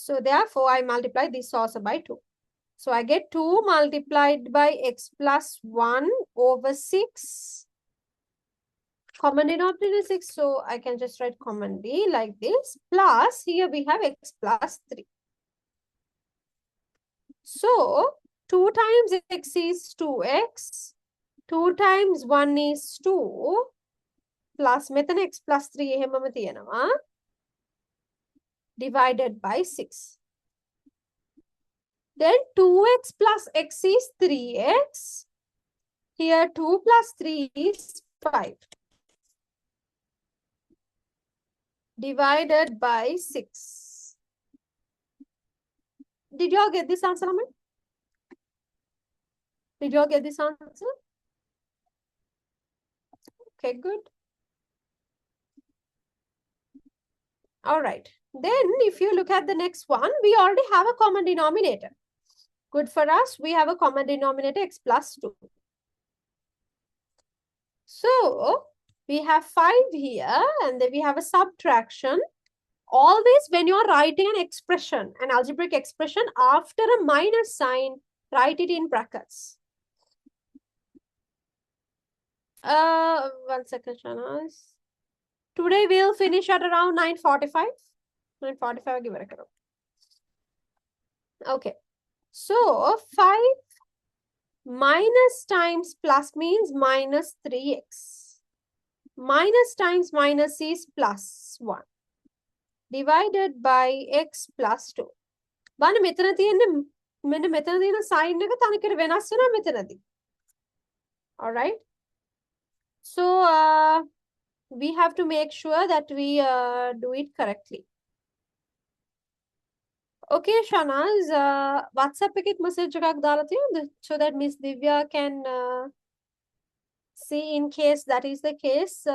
So therefore, I multiply this also by 2. So I get 2 multiplied by x plus 1 over 6. Common denominator is 6, so I can just write commonly like this. Plus, here we have x plus 3. So, 2 times x is 2x. 2 times 1 is 2. Plus, මෙතන x plus 3 එහෙමම තියෙනවා. Divided by 6. Then 2x plus x is 3x. Here 2 plus 3 is 5. Divided by 6. Did you all get this answer, Aman? Did you all get this answer? Okay, good. All right. Then if you look at the next one, we already have a common denominator. Good for us. We have a common denominator x plus 2. So we have 5 here and then we have a subtraction. Always when you are writing an expression, an algebraic expression, after a minus sign, write it in brackets. 1 second, Shanas. Today we'll finish at around 9:45. 9:45, give it a go. Okay. So 5 minus times plus means minus 3x. Minus times minus is plus 1. Divided by x plus 2. බලන්න මෙතන තියෙන්නේ මෙන්න මෙතන තියෙන sign එක තනිකර වෙනස් වෙනවා මෙතනදී. All right. So we have to make sure that we do it correctly. Okay, Shanaz, WhatsApp එකෙත් message එකක් දාලා තියෙනවද? So that Miss Divya can See, in case that is the case,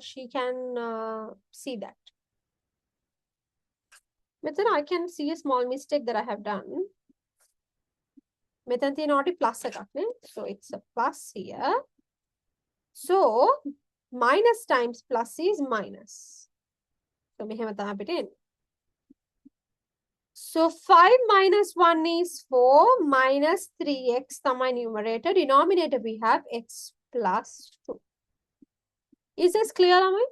she can see that. But then I can see a small mistake that I have done. Metan තියෙනවට plus එකක් නේ. So it's a plus here. So minus times plus is minus. So මෙහෙම තමයි අපිට එන්නේ. So 5 minus 1 is 4 minus 3x තමයි numerator. Denominator we have x plus 2. Is this clear, Amay?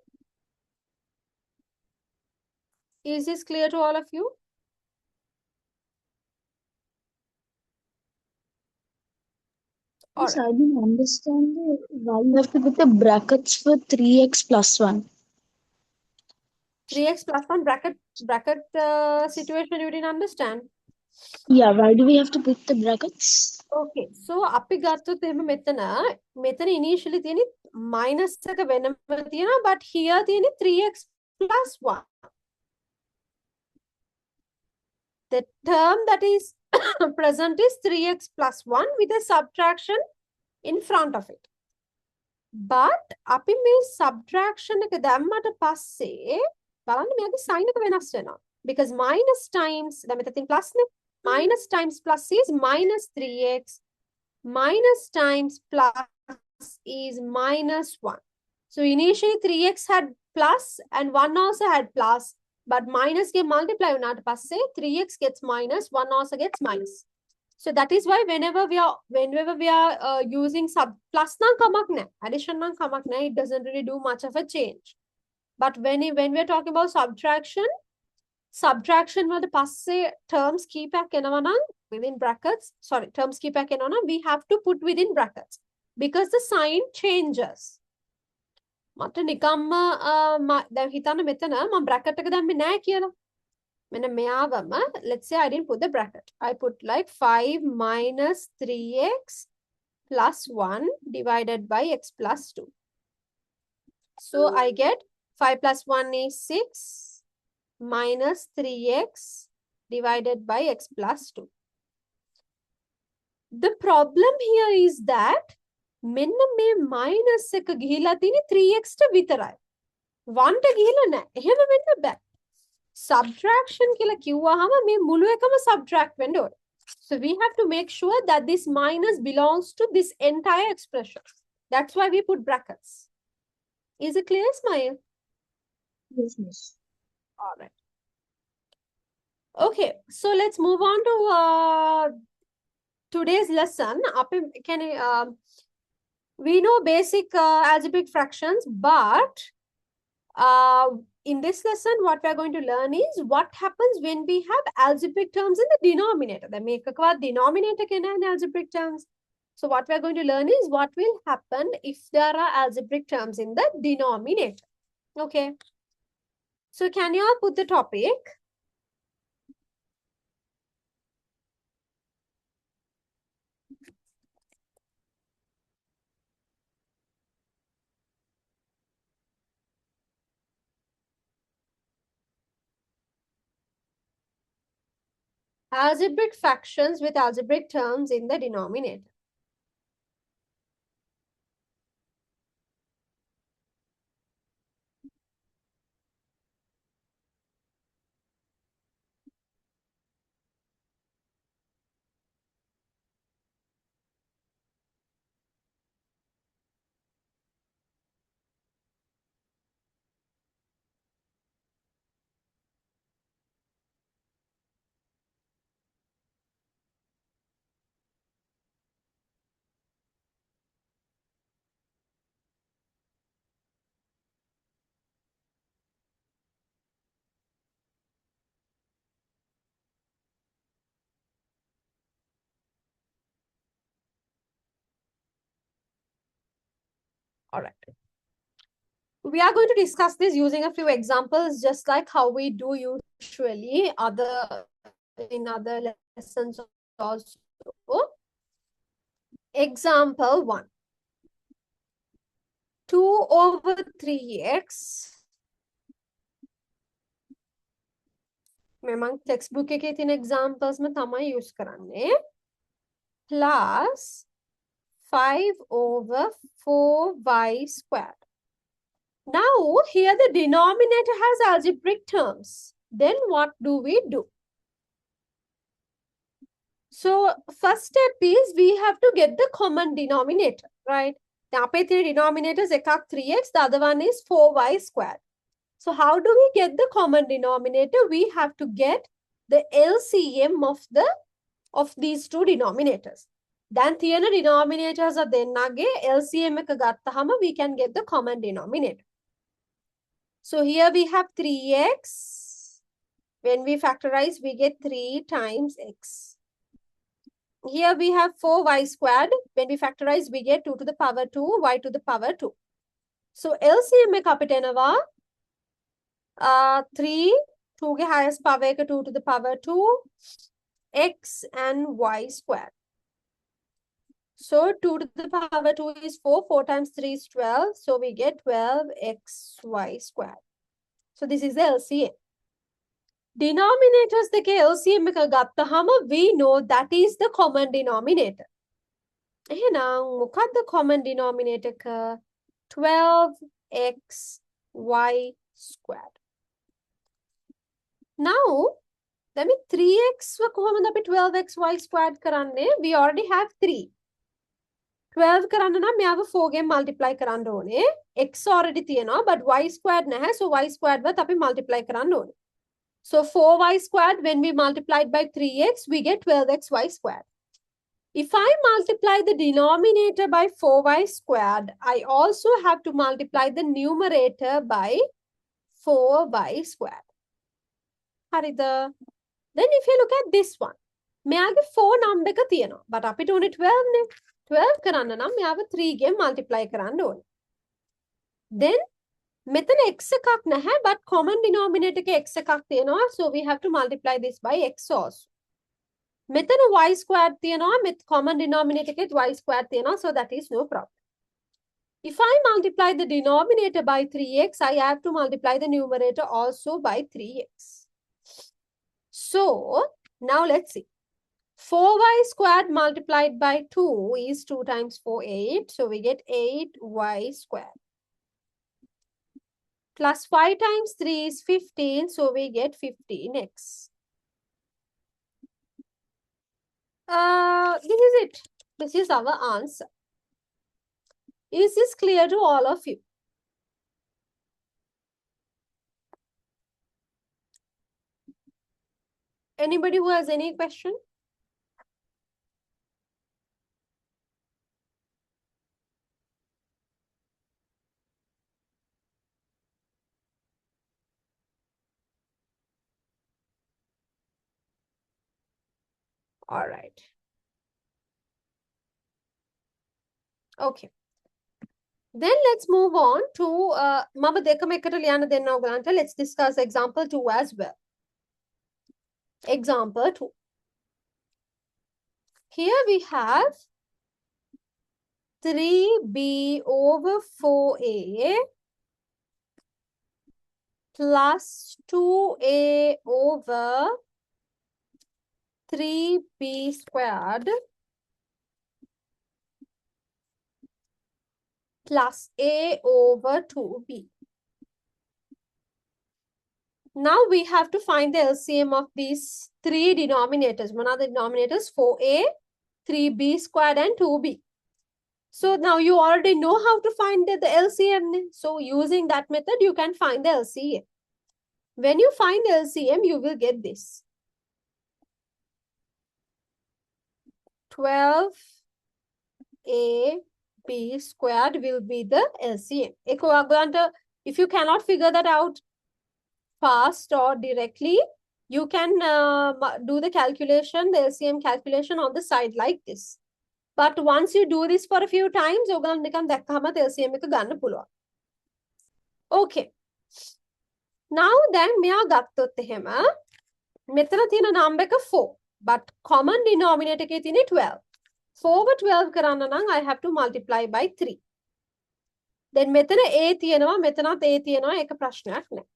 Is this clear to all of you? All Yes, right. I didn't understand why you have to put the brackets for 3x plus 1. 3x plus 1 bracket situation you didn't understand. Yeah, why do we have to put the brackets? Okay, so අපි ගත්තොත් එහෙම මෙතන initially තියෙන්නේ minus එක වෙනම තියෙනවා, but here තියෙන්නේ 3x plus 1. The term that is present is 3x plus 1 with a subtraction in front of it. But අපි මේ subtraction එක දැම්මට පස්සේ බලන්න මෙයාගේ sign එක වෙනස් වෙනවා. Because minus times දැන් මෙතන තියෙන plus නේ. Minus times plus is minus 3x. Minus times plus is minus 1. So initially 3x had plus and 1 also had plus. But minus get multiply වුණාට පස්සේ 3x gets minus, 1 also gets minus. So that is why whenever we are using plus nan kamak nahi, addition nan kamak nahi, it doesn't really do much of a change. But when we are talking about subtraction where the passe terms keep within brackets, sorry, terms keep we have to put within brackets because the sign changes. මට නිකම්ම දැන් හිතන්න මෙතන මම bracket එක දැම්මේ නැහැ කියලා. මෙන්න මෙයාවම, let's say I didn't put the bracket. I put like 5 minus 3x plus 1 divided by x plus 2. So I get 5 plus 1 is 6 minus 3x divided by x plus 2. The problem here is that මෙන්න මේ minus එක ගිහිලා තියෙන්නේ 3x ට විතරයි. 1 ට ගිහිලා නැහැ. එහෙම වෙන්න බෑ. Subtraction කියලා කිව්වහම මේ මුළු එකම subtract වෙන්න ඕනේ. So we have to make sure that this minus belongs to this entire expression. That's why we put brackets. Is it clear, Ismail? Yes, miss. All right. Okay, so let's move on to today's lesson. We know basic algebraic fractions, but in this lesson, what we are going to learn is what happens when we have algebraic terms in the denominator. The make denominator can have algebraic terms. So what we are going to learn is what will happen if there are algebraic terms in the denominator. Okay. So can you all put the topic? Algebraic fractions with algebraic terms in the denominator. All right. We are going to discuss this using a few examples, just like how we do usually in other lessons also. Example 1. 2 over 3x. memang textbook එකේ තියෙන examples ම තමයි use කරන්නේ. Plus 5 over 4y squared. Now, here the denominator has algebraic terms. Then what do we do? So, first step is we have to get the common denominator, right? The denominator is 3x, the other one is 4y squared. So, how do we get the common denominator? We have to get the LCM of these two denominators. Then the denominators are then LCM we can get the common denominator. So here we have 3x. When we factorize, we get 3 times x. Here we have 4y squared. When we factorize, we get 2 to the power 2, y to the power 2. So LCM kapitenava 3, 2 ke highest power 2 to the power 2, x and y squared. So 2 to the power 2 is 4, 4 times 3 is 12. So we get 12xy squared. So this is the LCM. Denominators the LCM we know that is the common denominator. Now, the common denominator 12xy squared. Now, let me 3x 12xy squared we already have 3. 12 කරන්න නම් මෙයාව 4 ගෙන් multiply කරන්න ඕනේ. X already තියෙනවා but y squared නැහැ. So y squared වත් අපි multiply කරන්න ඕනේ. So 4y squared when we multiplied by 3x we get 12xy squared. If I multiply the denominator by 4y squared, I also have to multiply the numerator by 4y squared. හරිද? Then if you look at this one, මෙයාගේ 4 number එක තියෙනවා. But අපිට ඕනේ 12 නේ. 12 කරන්න නම් මෙයාව 3 ගෙන් multiply කරන්න ඕනේ. Then මෙතන x එකක් නැහැ but common denominator එක x එකක් තියෙනවා. So we have to multiply this by x also. මෙතන y squared තියෙනවා. මෙත common denominator එකේ y squared තියෙනවා. So that is no problem. If I multiply the denominator by 3x, I have to multiply the numerator also by 3x. So now let's see. 4y squared multiplied by 2 is 2 times 4, 8. So we get 8y squared. Plus 5 times 3 is 15. So we get 15x. This is it. This is our answer. Is this clear to all of you? Anybody who has any question? All right. Okay. Then let's move on to let's discuss example 2 as well. Example 2. Here we have 3b over 4a plus 2a over 3b squared plus a over 2b. Now we have to find the LCM of these three denominators. One of the denominators 4a, 3b squared and 2b. So now you already know how to find the LCM. So using that method, you can find the LCM. When you find the LCM, you will get this. 12a b squared will be the LCM. If you cannot figure that out fast or directly, you can do the calculation, the LCM calculation on the side like this. But once you do this for a few times, LCM එක පුළුවන්. Okay. Now then මෙයා ගත්තොත් එහෙම මෙතන තියෙන number එක 4. But common denominator එකේ තියෙන්නේ 12. 4 12 කරන්න නම් I have to multiply by 3. Then මෙතන a තියෙනවා, මෙතනත් a තියෙනවා, ඒක ප්‍රශ්නයක් නෑ.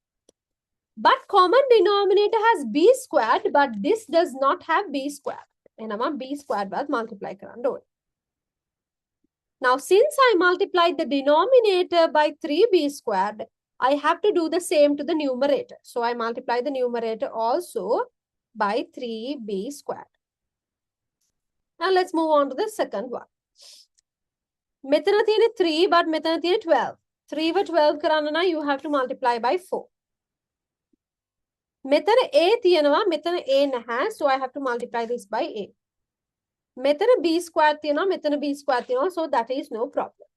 But common denominator has b squared, but this does not have b squared. එහෙනම් b squared වත් multiply කරන්න ඕනේ. Now, since I multiplied the denominator by 3b squared, I have to do the same to the numerator. So, I multiply the numerator also by 3b squared. Now, let's move on to the second one. Methana thiyene 3, but methana thiyene 12. 3 over 12 karanana, you have to multiply by 4. Methana a thiyanawa, methana a naha, so I have to multiply this by a. Methana b squared thiyanawa, methana b squared thiyanawa, so that is no problem.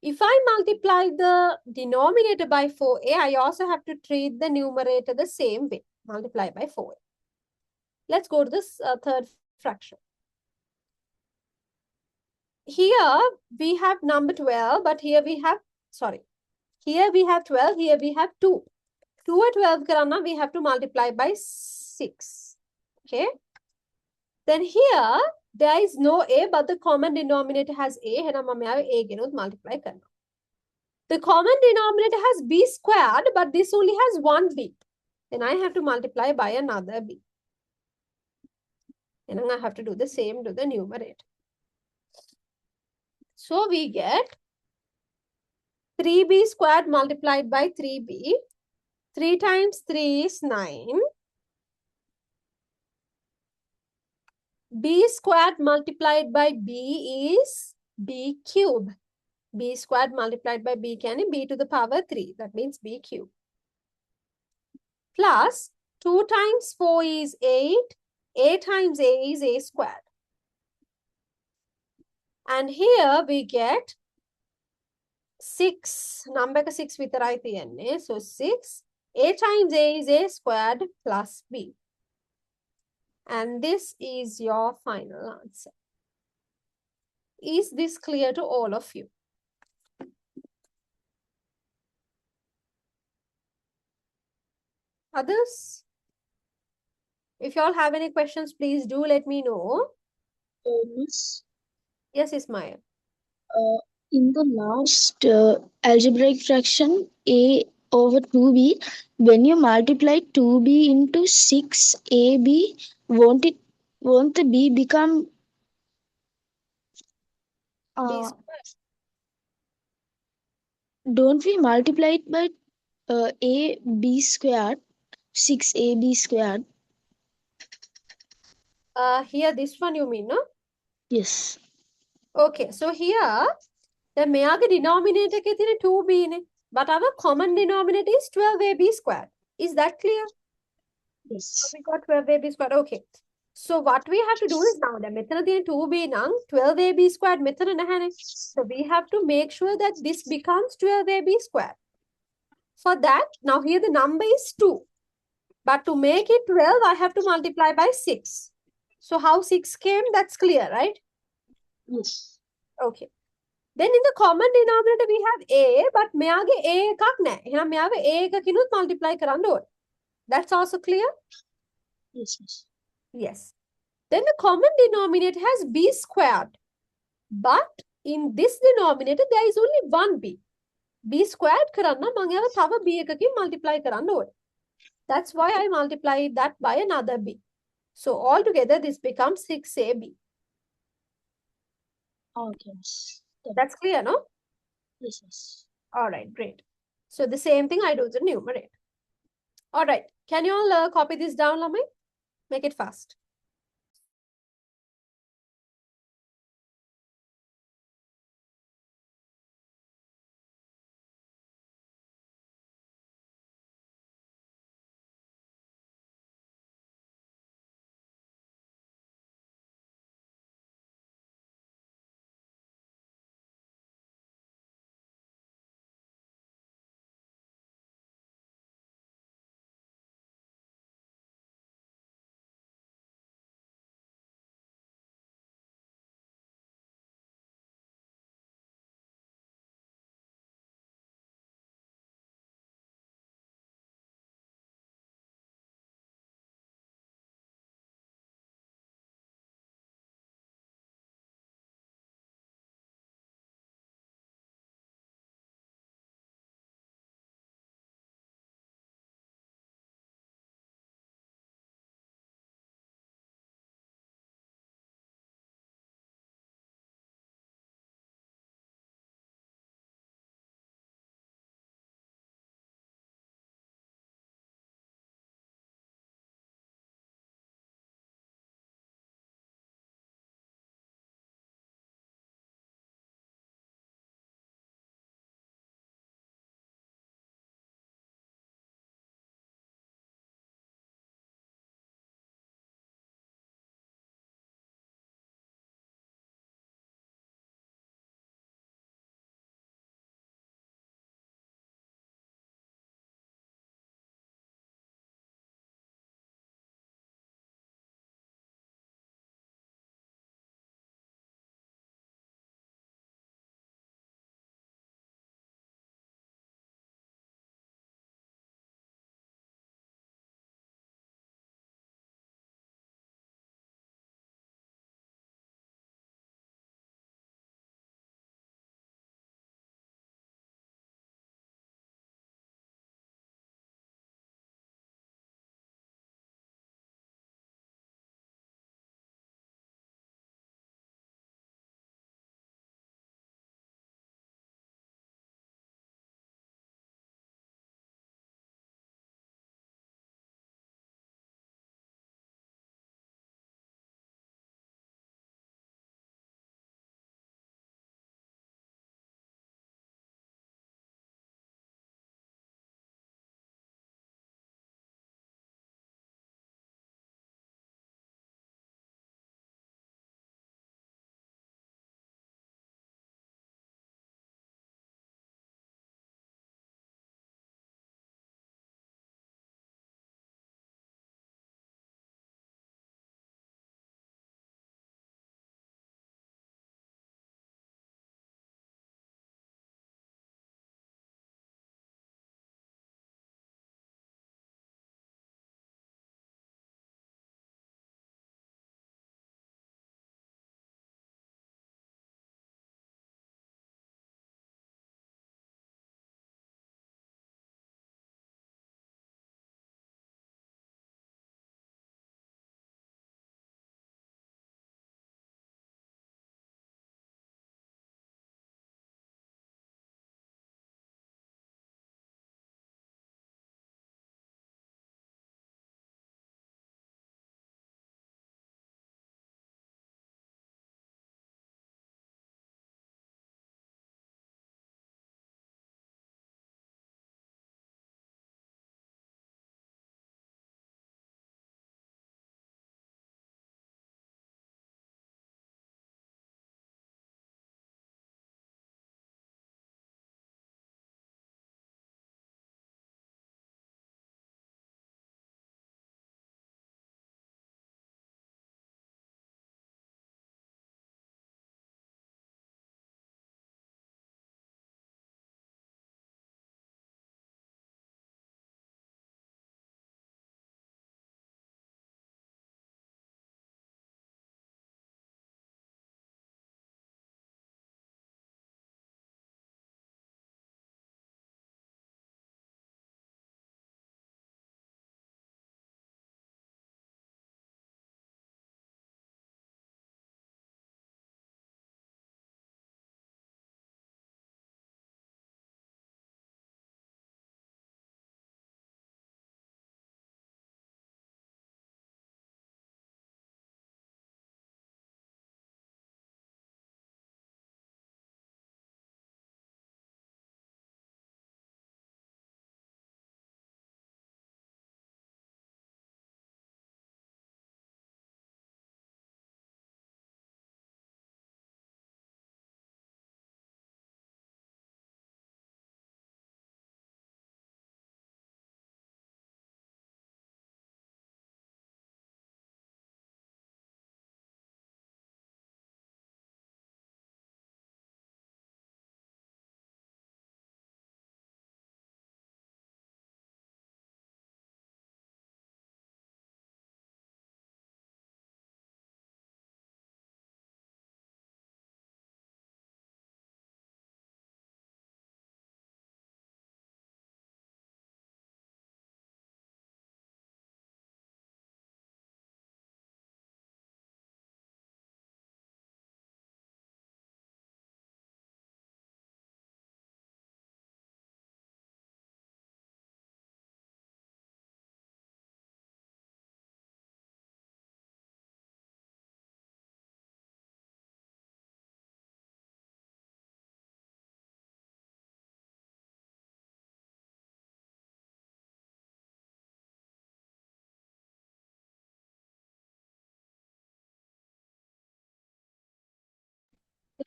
If I multiply the denominator by 4a, I also have to treat the numerator the same way. Multiply by 4a. Let's go to this third fraction. Here we have number 12, but here we have, here we have 12, here we have 2. 2 or 12 karana, we have to multiply by 6. Okay. Then here, there is no a, but the common denominator has a. Hena mame a genut multiply karna. The common denominator has b squared, but this only has one b. Then I have to multiply by another b. And I have to do the same to the numerator. So we get 3b squared multiplied by 3b. 3 times 3 is 9. B squared multiplied by b is b cube. B squared multiplied by b can be b to the power 3. That means b cube. Plus 2 times 4 is 8. A times a is a squared. And here we get 6. Number 6 with the so 6. A times a is a squared plus b. And this is your final answer. Is this clear to all of you? Others? If you all have any questions, please do let me know. Miss, Yes, Ismail. in the last algebraic fraction a over 2b, when you multiply 2b into 6ab, won't the b become B uh, don't we multiply it by ab squared, 6ab squared? Here, this one you mean, no? Yes. Okay, so here, the meaga denominator ke 2b ne, but our common denominator is 12ab squared. Is that clear? Yes. We got 12ab squared. Okay. So what we have to do is now the method 2b nang 12ab squared method nahane. So we have to make sure that this becomes 12ab squared. For that, now here the number is 2. But to make it 12, I have to multiply by 6. So how 6 came? That's clear, right? Yes. Okay. Then in the common denominator, we have a, but මෙයාගේ a එකක් නැහැ. එහෙනම් මෙයාව a එකකිනුත් multiply කරන්න ඕනේ. That's also clear? Yes. Yes. Yes. Then the common denominator has b squared. But in this denominator, there is only one b. b squared කරන්න මම එයාව තව b එකකින් multiply කරන්න ඕනේ. That's why I multiplied that by another b. So altogether, this becomes 6ab. Okay. That's clear, no? Yes. Yes. All right, great. So the same thing I do the numerator. All right, can you all copy this down, Lamai? Make it fast.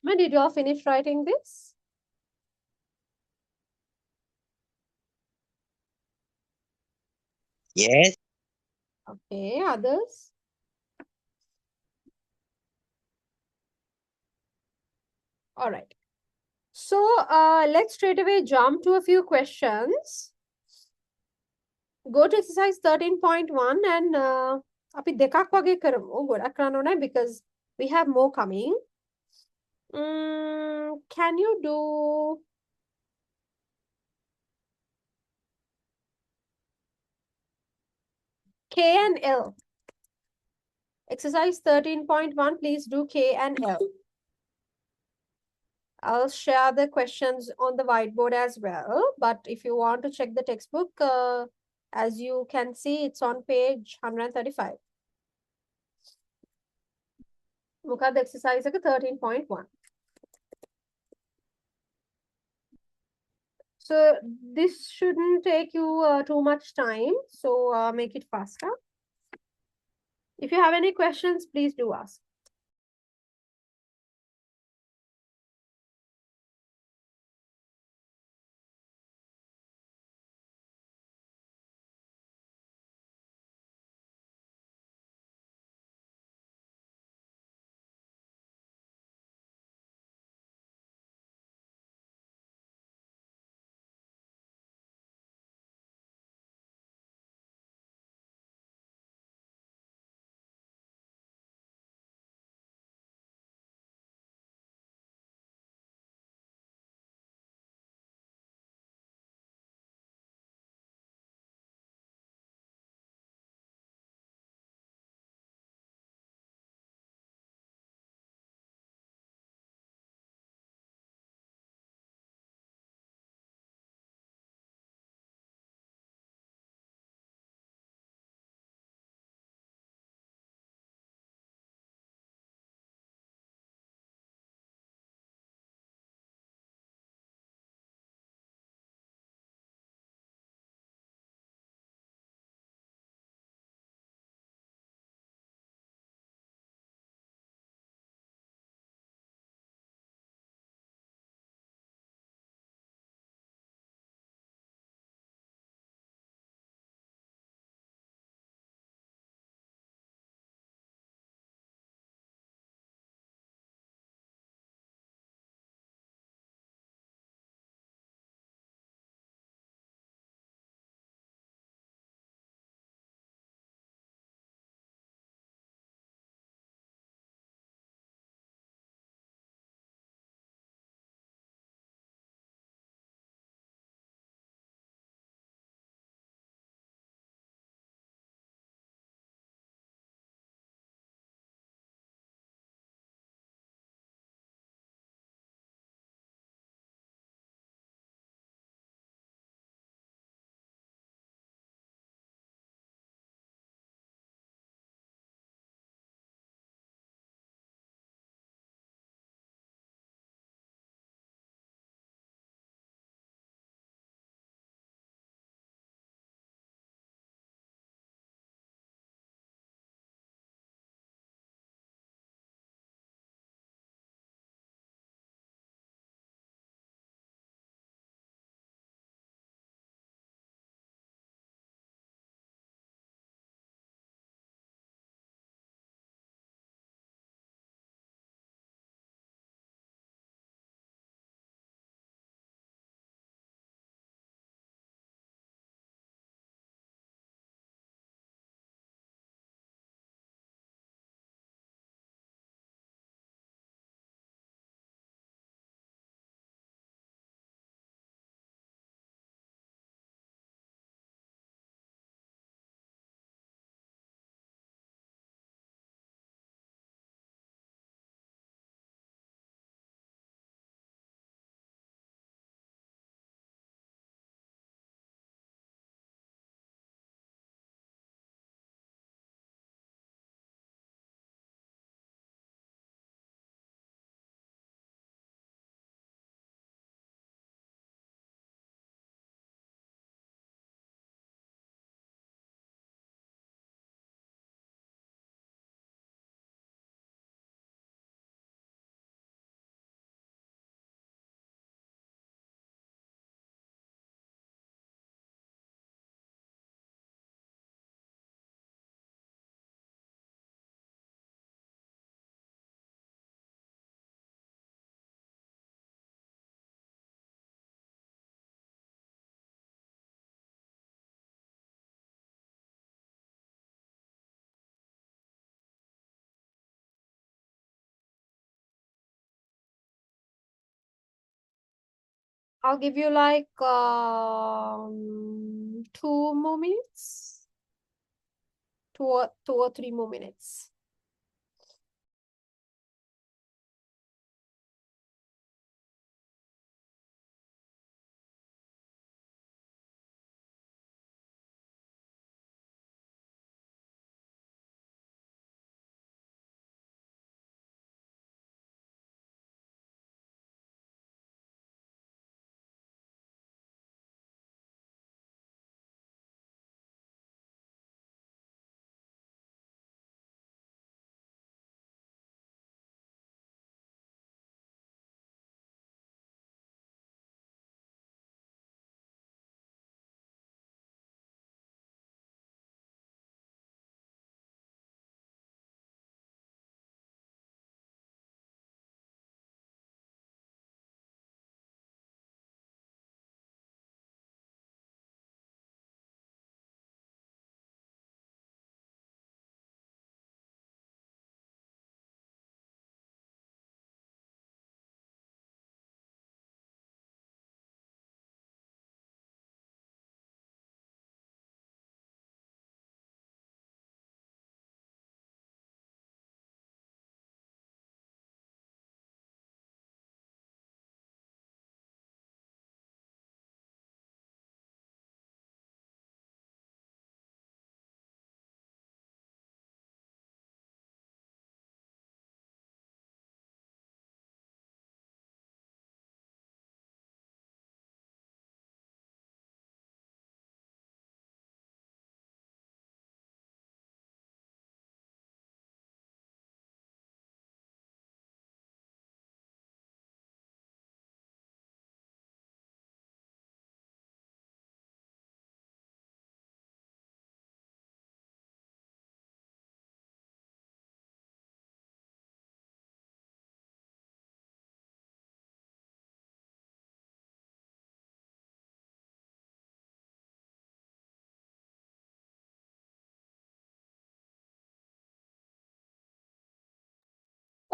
Did you all finish writing this? Yes. Okay, others? All right. So let's straight away jump to a few questions. Go to exercise 13.1 and අපි දෙකක් වගේ කරමු. ගොඩක් කරන්න ඕනේ because we have more coming. Can you do K and L? Exercise 13.1, please do K and L. I'll share the questions on the whiteboard as well. But if you want to check the textbook, as you can see, it's on page 135. Look at the exercise 13.1. So this shouldn't take you too much time. So make it faster. If you have any questions, please do ask. I'll give you like 2 more minutes. 2 or 3 more minutes.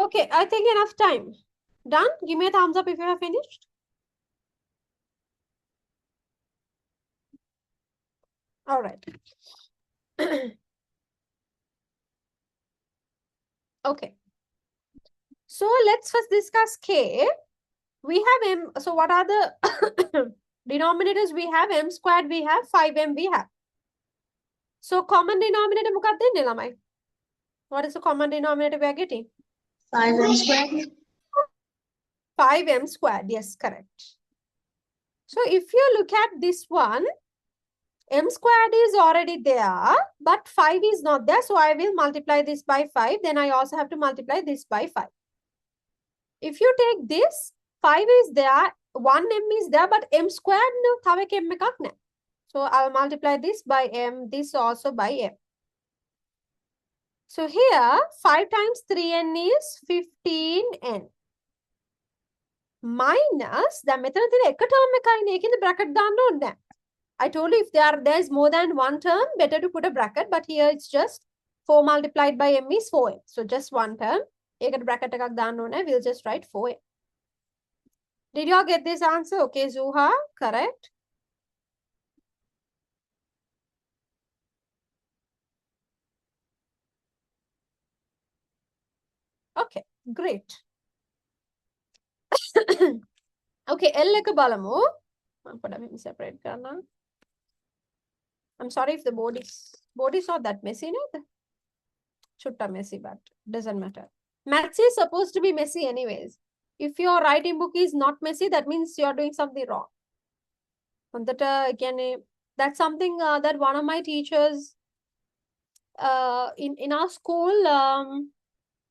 Okay, I think enough time. Done? Give me a thumbs up if you have finished. All right. Okay. So let's first discuss K. We have M. So what are the denominators we have? M squared we have, 5M we have. So common denominator මොකක්ද දෙන්නේ ළමයි? What is the common denominator we are getting? 5m squared. 5M squared. Yes, correct. So if you look at this one, M squared is already there, but 5 is not there. So I will multiply this by 5. Then I also have to multiply this by 5. If you take this, 5 is there, 1M is there, but M squared no, තව එක M එකක් නැහැ. So I'll multiply this by M, this also by M. So here, 5 times 3n is 15n. Minus, දැන් මෙතන තියෙන එක term එකයිනේ. ඒකෙන්ද bracket දාන්න ඕනේ නැහැ. I told you if there's more than one term, better to put a bracket, but here it's just 4 multiplied by m is 4m. So just one term. ඒකට bracket එකක් දාන්න ඕනේ. We'll just write 4m. Did you all get this answer? Okay, Zuha, correct. Okay, great. Okay, L එක බලමු. මම පොඩ්ඩක් මෙහෙම separate කරනවා. I'm sorry if the board is not that messy, නේද? Chutta messy, but doesn't matter. Maths is supposed to be messy anyways. If your writing book is not messy, that means you're doing something wrong. That's something that one of my teachers in our school,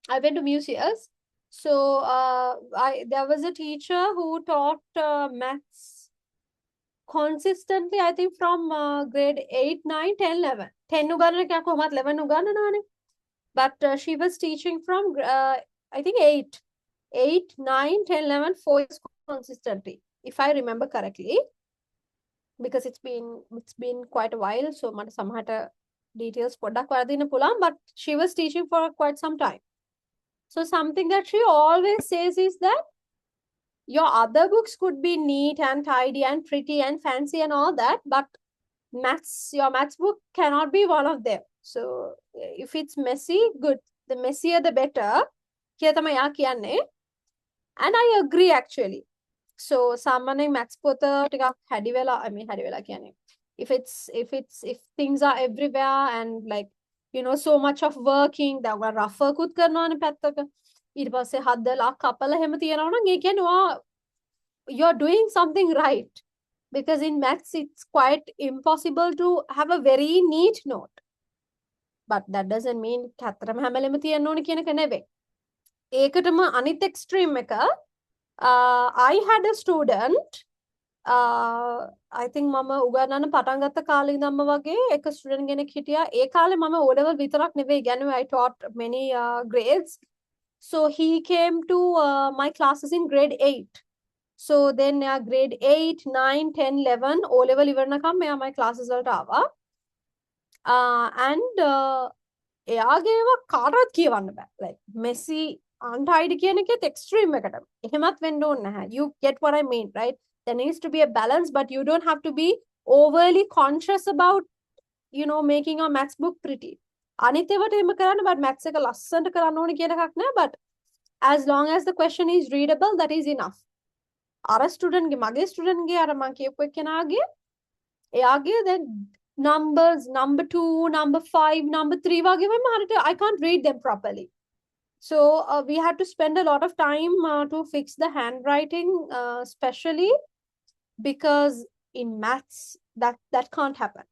I went to museums. So there was a teacher who taught maths consistently, I think from grade 8, 9, 10, 11. 10 උගන්නන එකක් කොහොමත් 11 උගන්නනවානේ. But she was teaching from, I think 8, 9, 10, 11, 4 years consistently, if I remember correctly. Because it's been quite a while, so මට සමහරට details පොඩ්ඩක් වරදින්න පුළුවන්, but she was teaching for quite some time. So something that she always says is that your other books could be neat and tidy and pretty and fancy and all that, but your maths book cannot be one of them. So if it's messy, good. The messier the better. Kiya තමයි යා කියන්නේ. And I agree actually. So සාමාන්‍යයෙන් maths පොත ටිකක් හැඩි වෙලා හැඩි වෙලා කියන්නේ. If things are everywhere and like so much of working, දැන් ඔයා rough work උත් කරනවානේ පැත්තක. ඊට පස්සේ හදලා කපලා හැම තියනවා නම් ඒ කියන්නේ you're doing something right. Because in maths, it's quite impossible to have a very neat note. But that doesn't mean කතරම හැමලෙම තියන්න ඕනේ කියන එක නෙවෙයි. ඒකටම අනිත් extreme එක, I had a student, I think මම උගන්වන්න පටන් ගත්ත කාලේ ඉඳන්ම වගේ එක ස්ටුඩන්ට් කෙනෙක් හිටියා. ඒ කාලේ මම O level විතරක් නෙවෙයි ඉගෙනුවේ, I taught many grades. So he came to my classes in grade 8. So then grade 8, 9, 10, 11 O level ඉවරනකම් මෙයා my classes වලට ආවා. And එයාගේ ඒවා කාටවත් කියවන්න බෑ. Like messy, untidy කියන එකත් extreme එකට. එහෙමත් වෙන්න ඕනේ නැහැ. You get what I mean, right? There needs to be a balance, but you don't have to be overly conscious about making your maths book pretty. අනිත් ඒවාට එහෙම කරන්න, but maths එක ලස්සනට කරන්න ඕනේ කියන එකක් නෑ. But as long as the question is readable, that is enough. අර ස්ටුඩන්ට්ගේ මගේ ස්ටුඩන්ට්ගේ අර මම කියපු එක්කෙනාගේ එයාගේ then numbers number 2 number 5 number 3 වගේ වෙම හරියට I can't read them properly. So we had to spend a lot of time to fix the handwriting, especially because in maths that can't happen.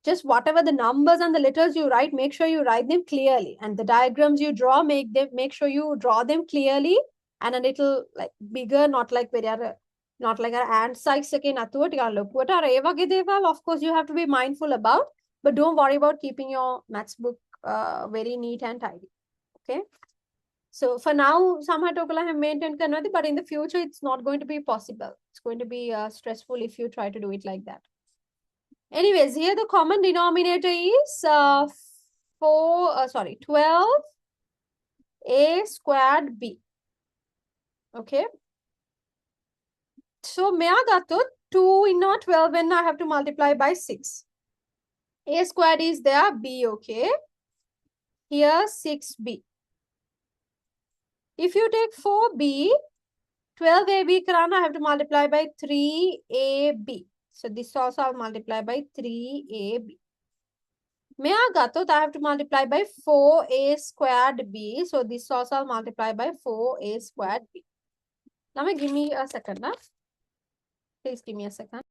Just whatever the numbers and the letters you write, make sure you write them clearly, and the diagrams you draw, make sure you draw them clearly and a little like bigger, not like an ant size එකේ නතුව ටිකක් ලොකුවට. අර ඒ වගේ දේවල් of course you have to be mindful about, but don't worry about keeping your maths book very neat and tidy. Okay, so for now සමහරට ඔයගොල්ලෝ හැම maintain කරනවා, but in the future it's not going to be possible. It's going to be stressful if you try to do it like that. Anyways, here the common denominator is 12a squared b. Okay. So මෙයා ගත්තොත් 2 ඉන්නවා 12 වෙන්න I have to multiply by 6. A squared is there, b, okay. Here 6b. If you take 4b, 12ab කරන්න I have to multiply by 3ab. So this also I'll multiply by 3ab. මෙයා ගත්තොත් I have to multiply by 4a squared b. So this also I'll multiply by 4a squared b. Now give me a second. Please give me a second.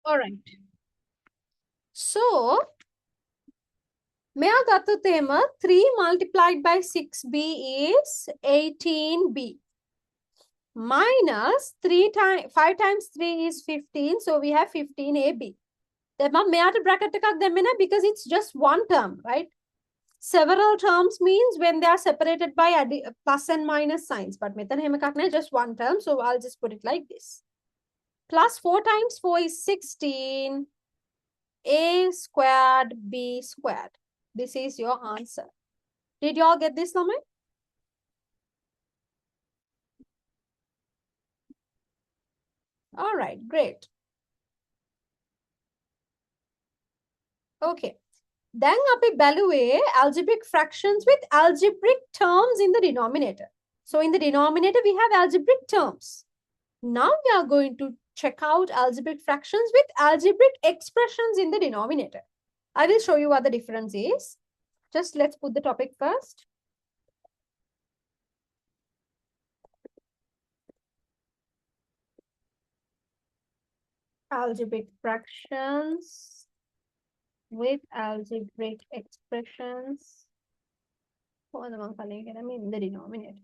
All right. So, මෙයා ගත්තොත් එහෙම 3 multiplied by 6b is 18b. Minus 5 times 3 is 15. So we have 15ab. Then මම මෙයාට bracket එකක් දැම්මේ නැහැ because it's just one term, right? Several terms means when they are separated by plus and minus signs. But මෙතන එහෙම එකක් නැහැ, just one term. So I'll just put it like this. Plus 4 times 4 is 16. A squared b squared. This is your answer. Did you all get this, Lamai? All right, great. Okay. Then අපි බැලුවේ algebraic fractions with algebraic terms in the denominator. So in the denominator we have algebraic terms. Now we are going to check out algebraic fractions with algebraic expressions in the denominator. I will show you what the difference is. Just let's put the topic first. Algebraic fractions with algebraic expressions. What am I calling it? I mean the denominator.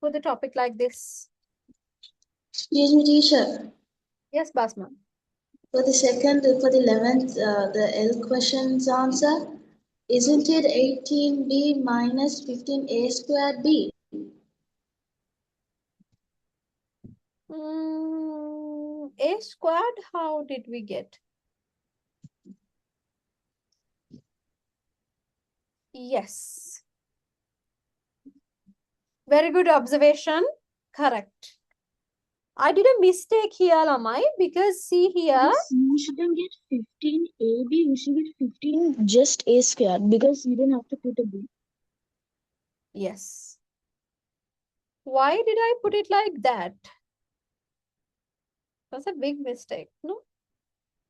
Put the topic like this. Excuse me, teacher. Yes, Basma. For the 11th, the L question's answer, isn't it 18b minus 15a squared b? A squared, how did we get? Yes. Very good observation. Correct. I did a mistake here, Lamai, because see here. You shouldn't get 15ab, you should get 15 just a squared because you didn't have to put a b. Yes. Why did I put it like that? That's a big mistake, no?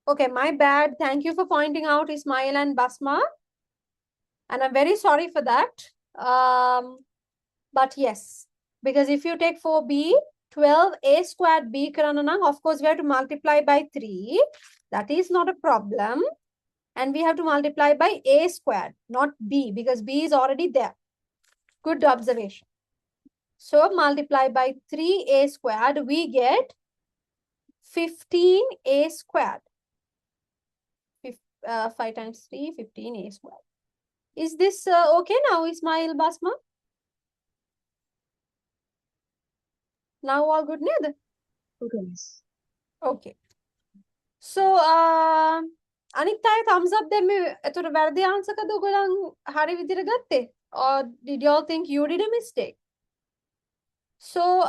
Okay, my bad. Thank you for pointing out Ismail and Basma. And I'm very sorry for that. But yes, because if you take 4b, 12a squared b, of course, we have to multiply by 3. That is not a problem. And we have to multiply by a squared, not b, because b is already there. Good observation. So multiply by 3a squared, we get 15a squared. 5 times 3, 15a squared. Is this okay now, Ismail, Basma? Now all good, Ned? Okay. Okay. So, අනිත් අය thumbs up දෙන්න. එතකොට වැරදි answer කද ඔයගොල්ලන් හරි විදිහට ගත්තේ? Or did y'all think you did a mistake? So,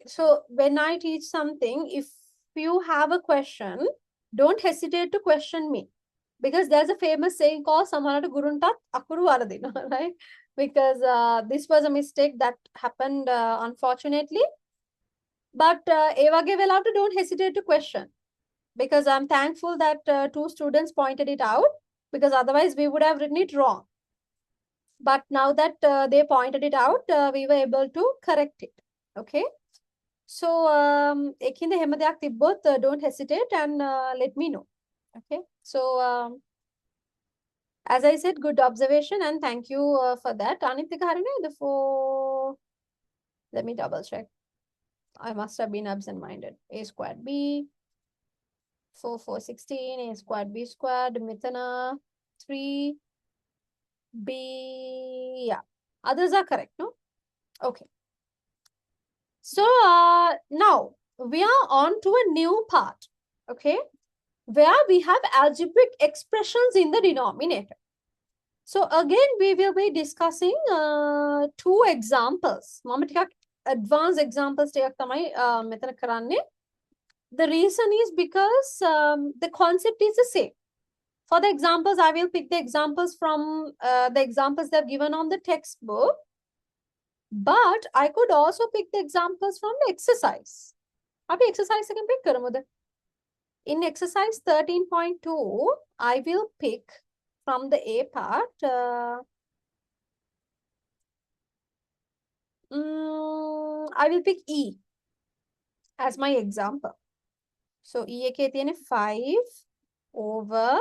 so when I teach something, if you have a question, don't hesitate to question me. Because there's a famous saying called Samanata Guruntat Akuru Aradina, right? Because this was a mistake that happened unfortunately. But Evage Velata, don't hesitate to question. Because I'm thankful that 2 students pointed it out. Because otherwise we would have written it wrong. But now that they pointed it out, we were able to correct it. Okay. So, don't hesitate and let me know. Okay. So, as I said, good observation and thank you for that. Let me double check. I must have been absent-minded. A squared b, 4, 4, 16, a squared b squared, Mithana, 3, b, yeah. Others are correct, no? Okay. So, now we are on to a new part, okay? Where we have algebraic expressions in the denominator. So again, we will be discussing 2 examples. Advanced examples. The reason is because the concept is the same. For the examples, I will pick the examples from the examples that are given on the textbook. But I could also pick the examples from the exercise. Abhi exercise I can pick karamuda. In exercise 13.2, I will pick from the A part. I will pick E as my example. So E ek 5 over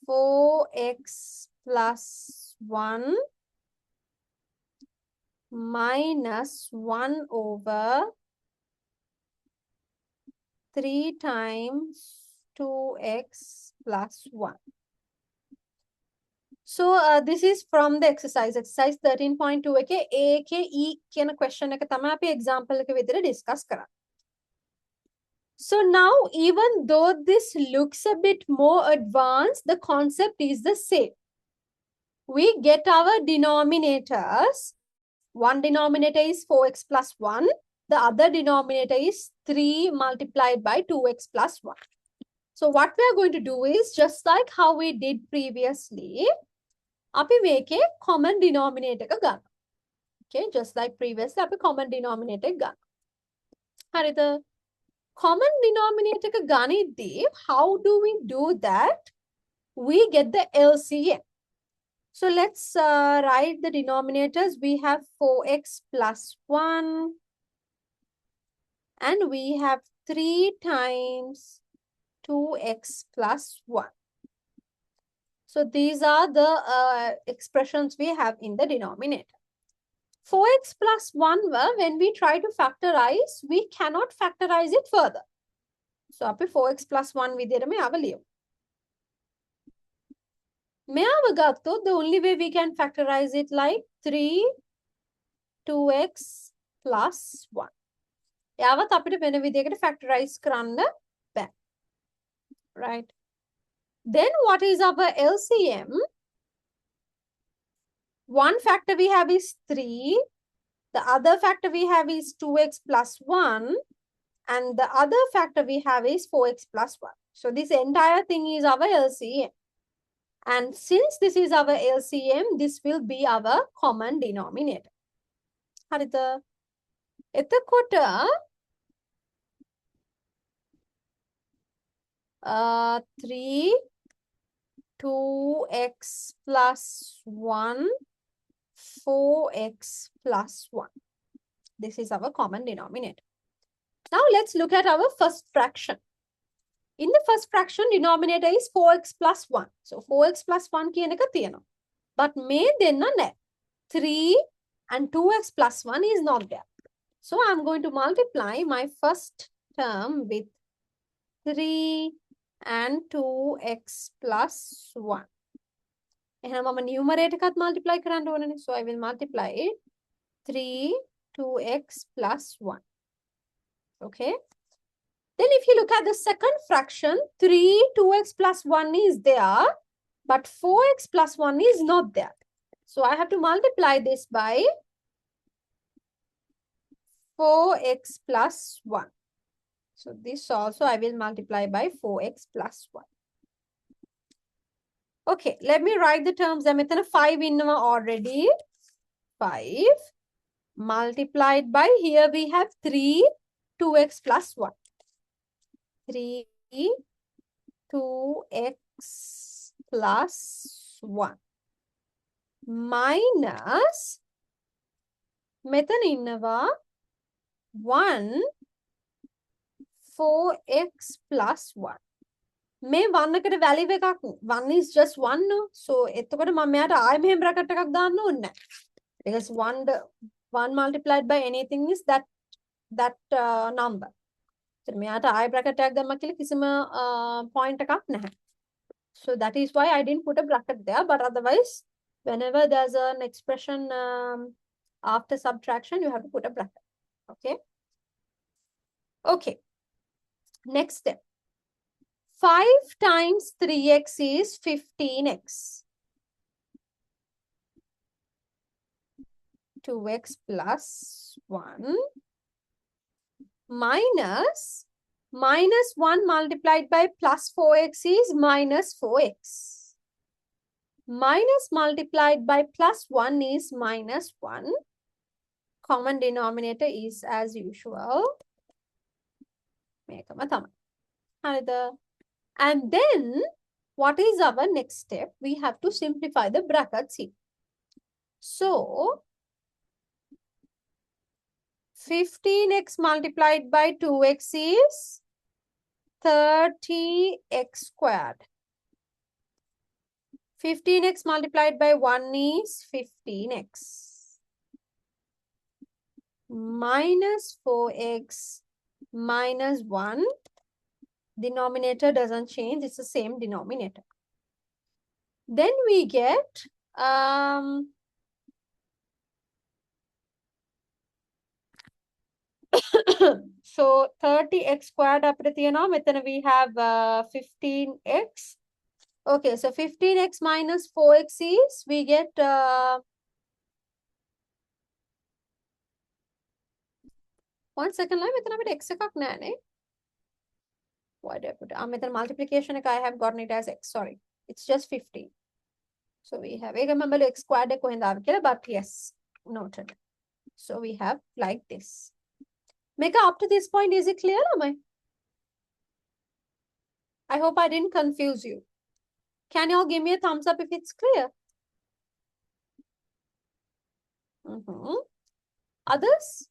4x plus 1 minus 1 over 3 times 2x plus 1. So this is from the exercise 13.2 එකේ A එකේ E කියන question එක තමයි අපි example එක විදිහට discuss කරන්නේ. So now even though this looks a bit more advanced, the concept is the same. We get our denominators. One denominator is 4x plus 1. The other denominator is 3 multiplied by 2x plus 1. So what we are going to do is just like how we did previously, අපි මේකේ common denominator එක ගන්න. Okay, just like previously අපි common denominator එක ගන්න. හරිද? Common denominator එක ගනිද්දී how do we do that? We get the LCM. So let's write the denominators. We have 4x plus 1 and we have 3 times 2x plus 1. So these are the expressions we have in the denominator. 4x plus 1, when we try to factorize, we cannot factorize it further. So අපි 4x plus 1 විදිහට මෙයාව ලියමු. මෙයාව ගත්තොත් the only way we can factorize it like 3 2x plus 1. එයාවත් අපිට වෙන විදිහකට factorize කරන්න බෑ. Right? Then what is our LCM? One factor we have is 3. The other factor we have is 2x plus 1. And the other factor we have is 4x plus 1. So this entire thing is our LCM. And since this is our LCM, this will be our common denominator. හරිද? එතකොට 3 2x plus 1 4x plus 1. This is our common denominator. Now let's look at our first fraction. In the first fraction, denominator is 4x plus 1. So 4x plus 1 කියන එක තියෙනවා. But මේ දෙන්න නැහැ. 3 and 2x plus 1 is not there. So I'm going to multiply my first term with 3 and 2x plus 1. එහෙනම් මම numerator එකත් multiply කරන්න ඕනනේ. So I will multiply it 3 2x plus 1. Okay. Then if you look at the second fraction, 3 2x plus 1 is there, but 4x plus 1 is not there. So I have to multiply this by 4x plus 1. So this also I will multiply by 4x plus 1. Okay, let me write the terms. I'm at 5 in already. 5 multiplied by, here we have 3 2x plus 1. 3 2x plus 1 minus මෙතන ඉන්නවා 1 4x plus 1. මේ 1 එකට value එකක් 1 is just 1 no. So එතකොට මම මෙයාට ආයෙ මෙහෙම බ්‍රැකට් එකක් දාන්න ඕනේ නැහැ. Because 1 multiplied by anything is that number. So මෙයාට ආයෙ බ්‍රැකට් එකක් දැම්මා කියලා කිසිම point එකක් නැහැ. So that is why I didn't put a bracket there, but otherwise whenever there's an expression after subtraction, you have to put a bracket. Okay. Okay. Next step. 5 times 3x is 15x. 2x plus 1 minus 1 multiplied by plus 4x is minus 4x. Minus multiplied by plus 1 is minus 1. Common denominator is as usual. මේකම තමයි. හරිද? And then what is our next step? We have to simplify the brackets here. So 15x multiplied by 2x is 30x squared. 15x multiplied by 1 is 15x. Minus 4x minus 1. Denominator doesn't change. It's the same denominator. Then we get so 30x squared අපිට තියෙනවා. මෙතන we have 15x. Okay, so 15x minus 4x is we get 1 second line. මෙතන අපිට x එකක් නෑනේ. Why did I put it? මෙතන multiplication එක I have gotten it as x. Sorry, it's just 15. So we have x squared but yes, noted. So we have like this. Meka, up to this point, is it clear? I hope I didn't confuse you. Can you all give me a thumbs up if it's clear? Others?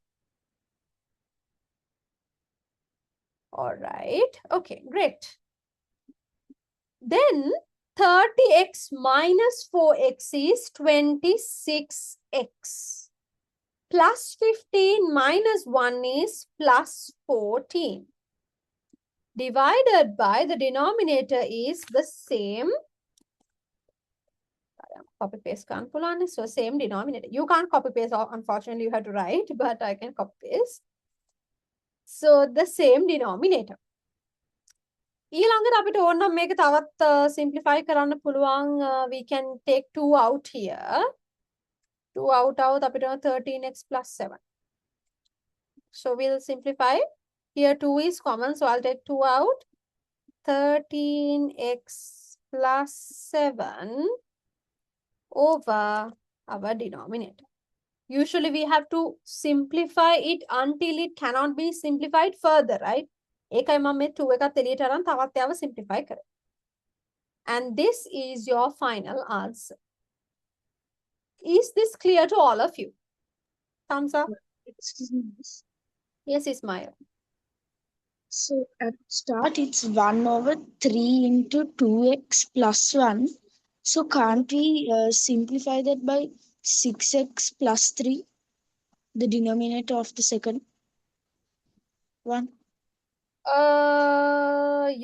All right. Okay, great. Then 30x minus 4x is 26x. Plus 15 minus 1 is plus 14. Divided by the denominator is the same. Copy paste can't pull on it, so same denominator. You can't copy paste, unfortunately, you have to write, but I can copy paste. So the same denominator. ඊළඟට අපිට ඕන නම් මේක තවත් simplify කරන්න පුළුවන්. We can take 2 out here. 2 out අපිට 13x plus 7. So we'll simplify. Here 2 is common, so I'll take 2 out. 13x plus 7 over our denominator. Usually we have to simplify it until it cannot be simplified further, right? ඒකයි මම මේ 2 එකත් එළියට අරන් තවත් යාව simplify කරේ. And this is your final answer. Is this clear to all of you? Thumbs up. Excuse me. Yes, Ismail. So at start it's 1 over 3 into 2x plus 1. So can't we simplify that by 6x plus 3? The denominator of the second one.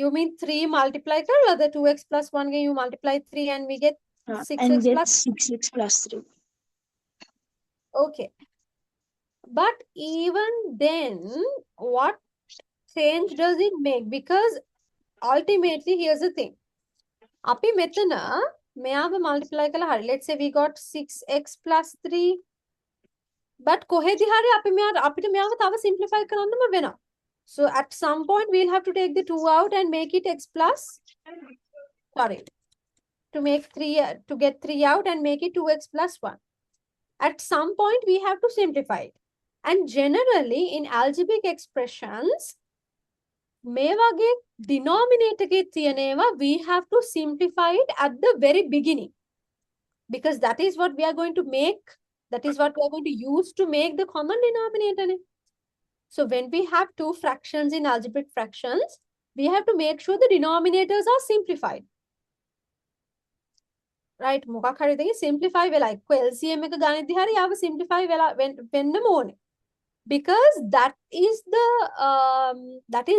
You mean 3 multiply or the 2x plus 1 you multiply 3 and we get 6x and get plus 6x plus 3. Okay. But even then, what change does it make? Because ultimately, here's the thing. Api metana, මෙයාව multiply කළා හරි. Let's say we got 6x plus 3. But කොහෙදි හරි අපිට මෙයාව තව simplify කරන්නම වෙනවා. So at some point, we'll have to take the 2 out and make it x plus, sorry, to get 3 out and make it 2x plus 1. At some point, we have to simplify it. And generally, in algebraic expressions, මේ වගේ denominator එකේ තියෙනවා, we have to simplify it at the very beginning. Because that is what we are going to make, that is what we are going to use to make the common denominator. So when we have 2 fractions in algebraic fractions, we have to make sure the denominators are simplified. Right? මොකක් හරි දෙකේ simplify වෙලා LCM එක ගණිතදී හරි යාව simplify වෙලා වෙන්නම ඕනේ. Because that is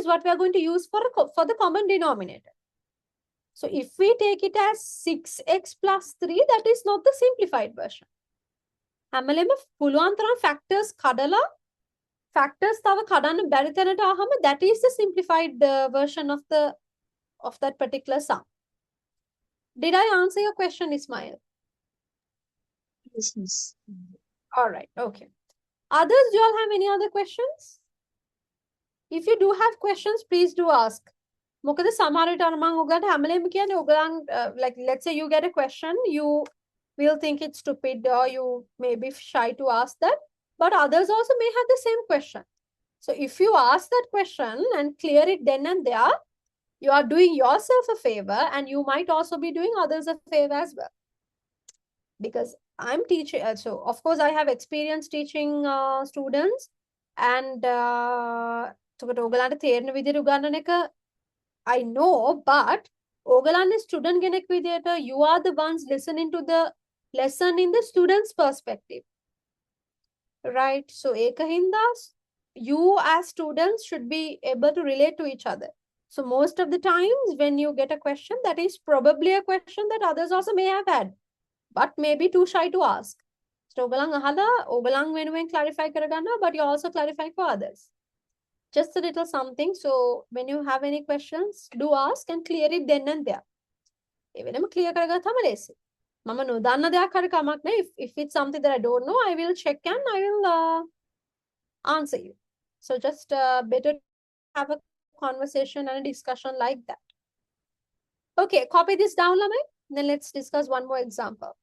what we are going to use for the common denominator. So if we take it as 6x plus 3, that is not the simplified version. හැමලෙම පුළුවන් තරම් factors කඩලා factors තව කඩන්න බැරි තැනට ආවම that is the simplified version of that particular sum. Did I answer your question, Ismail? Yes, miss. All right, okay. Others, do you all have any other questions? If you do have questions, please do ask. මොකද සමහර විට අර මම ඔයගලට හැමලෙම කියන්නේ ඔයගලන් like let's say you get a question, you will think it's stupid or you may be shy to ask that, but others also may have the same question. So if you ask that question and clear it then and there, you are doing yourself a favor and you might also be doing others a favor as well. Because I'm teaching, so of course I have experience teaching students and I know, but ඔයගලන්නේ student කෙනෙක් විදියට you are the ones listening to the lesson in the student's perspective. Right? So ඒකින්ද you as students should be able to relate to each other. So most of the times when you get a question, that is probably a question that others also may have had, but may be too shy to ask. So ඔයගලන් අහලා ඔයගලන් වෙනුවෙන් clarify කරගන්නවා, but you also clarify for others. Just a little something. So when you have any questions, do ask and clear it then and there. Even clear කරගත්තම ලේසි. මම නොදන්න දෙයක් හරි කමක් නැහැ. If it's something that I don't know, I will check and I will answer you. So just better have a conversation and a discussion like that. Okay, copy this down, Lamai. Then let's discuss one more example.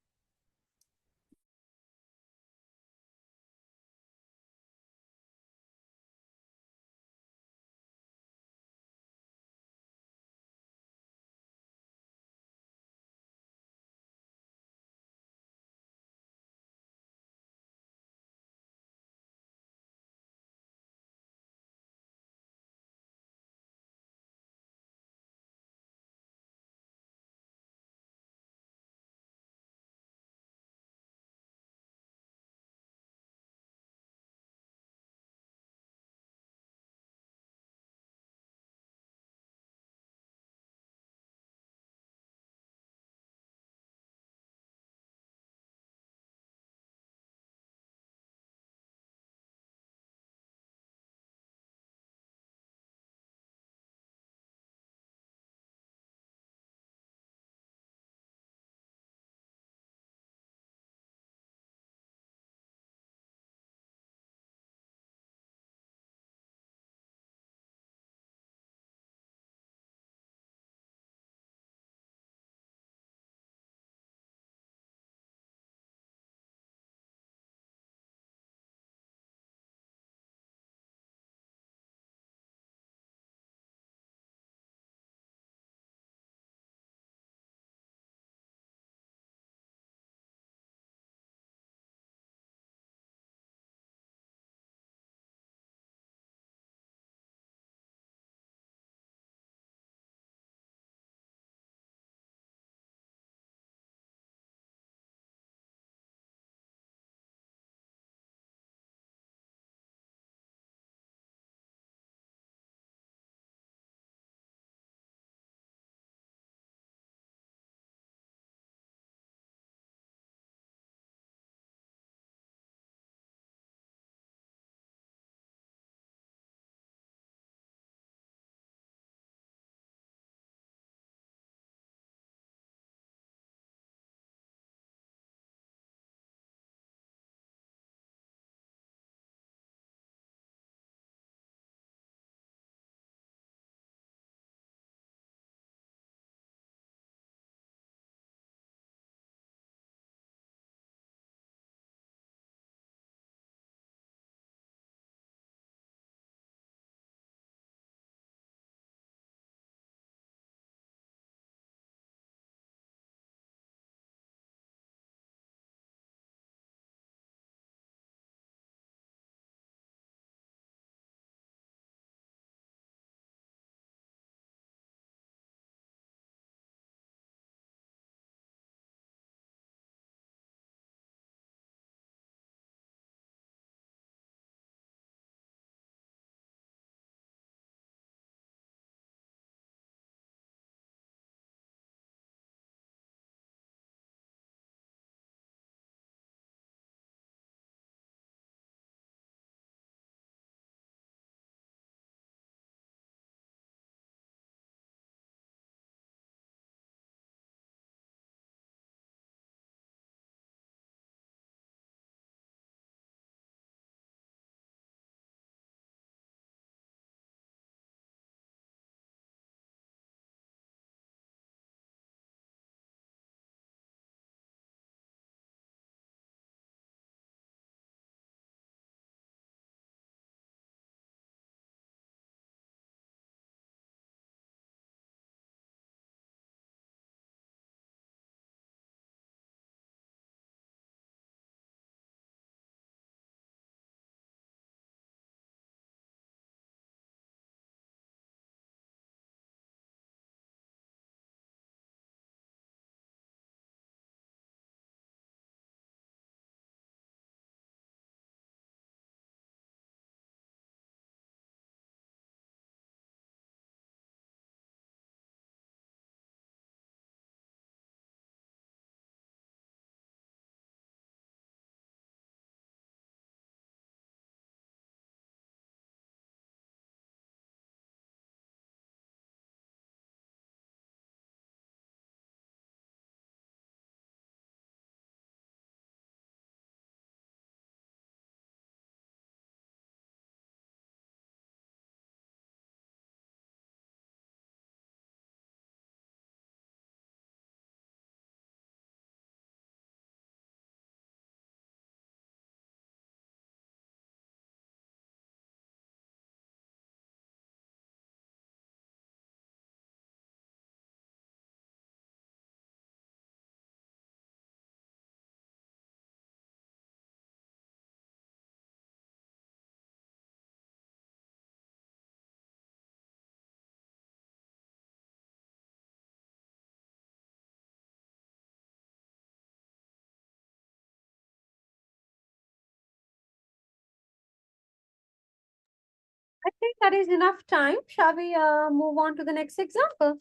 I think that is enough time. Shall we move on to the next example?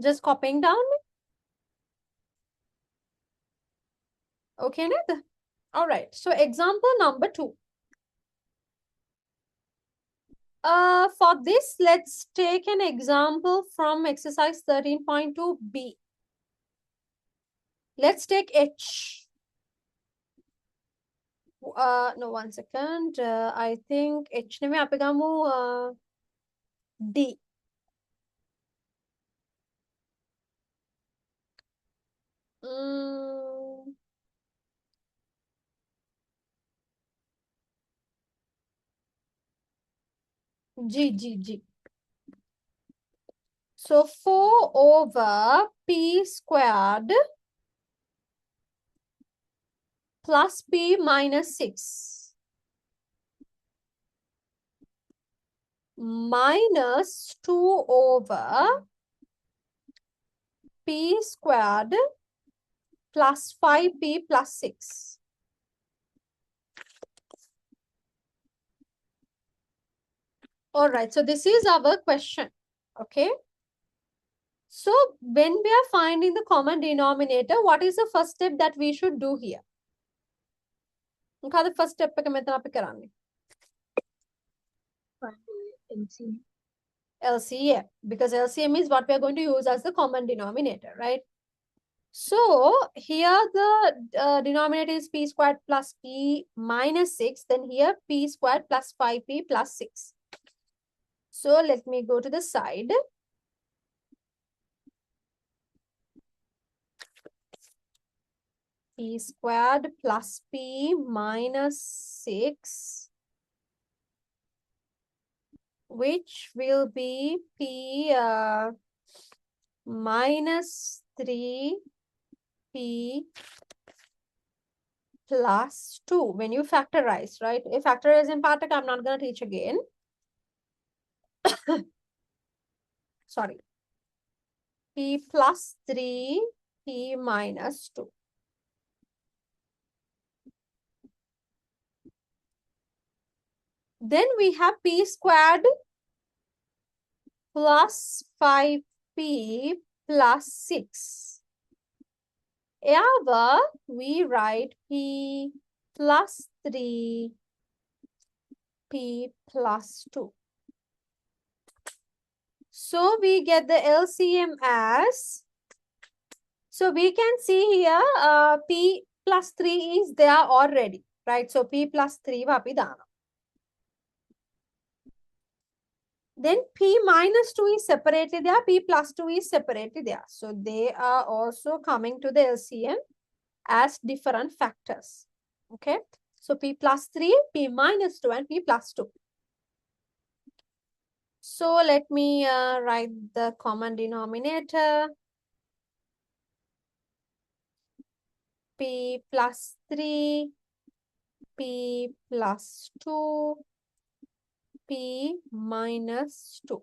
Just copying down. Okay, Ned? All right. So example number 2. For this, let's take an example from exercise 13.2b. Let's take H. No, 1 second. I think H neme apegamu D. Mm, G. So 4 over P squared plus P minus 6 minus 2 over P squared plus 5P plus 6. All right, so this is our question. Okay. So when we are finding the common denominator, what is the first step that we should do here? The first step LCM. LCM, because LCM is what we are going to use as the common denominator, right? So here the denominator is P squared plus P minus 6. Then here P squared plus 5P plus 6. So let me go to the side. P squared plus P minus 6, which will be P minus 3P plus 2 when you factorize, right? If factorize in Patak, I'm not going to teach again. Sorry. P plus 3, P minus 2. Then we have P squared plus 5P plus 6. However, we write P plus 3, P plus 2. So we get the LCM as, so we can see here P plus 3 is there already, right? So P plus 3 vapi dana. Then P minus 2 is separately there, P plus 2 is separately there. So they are also coming to the LCM as different factors. Okay. So P plus 3, P minus 2 and P plus 2. So let me write the common denominator. P plus 3, P plus 2, P minus 2.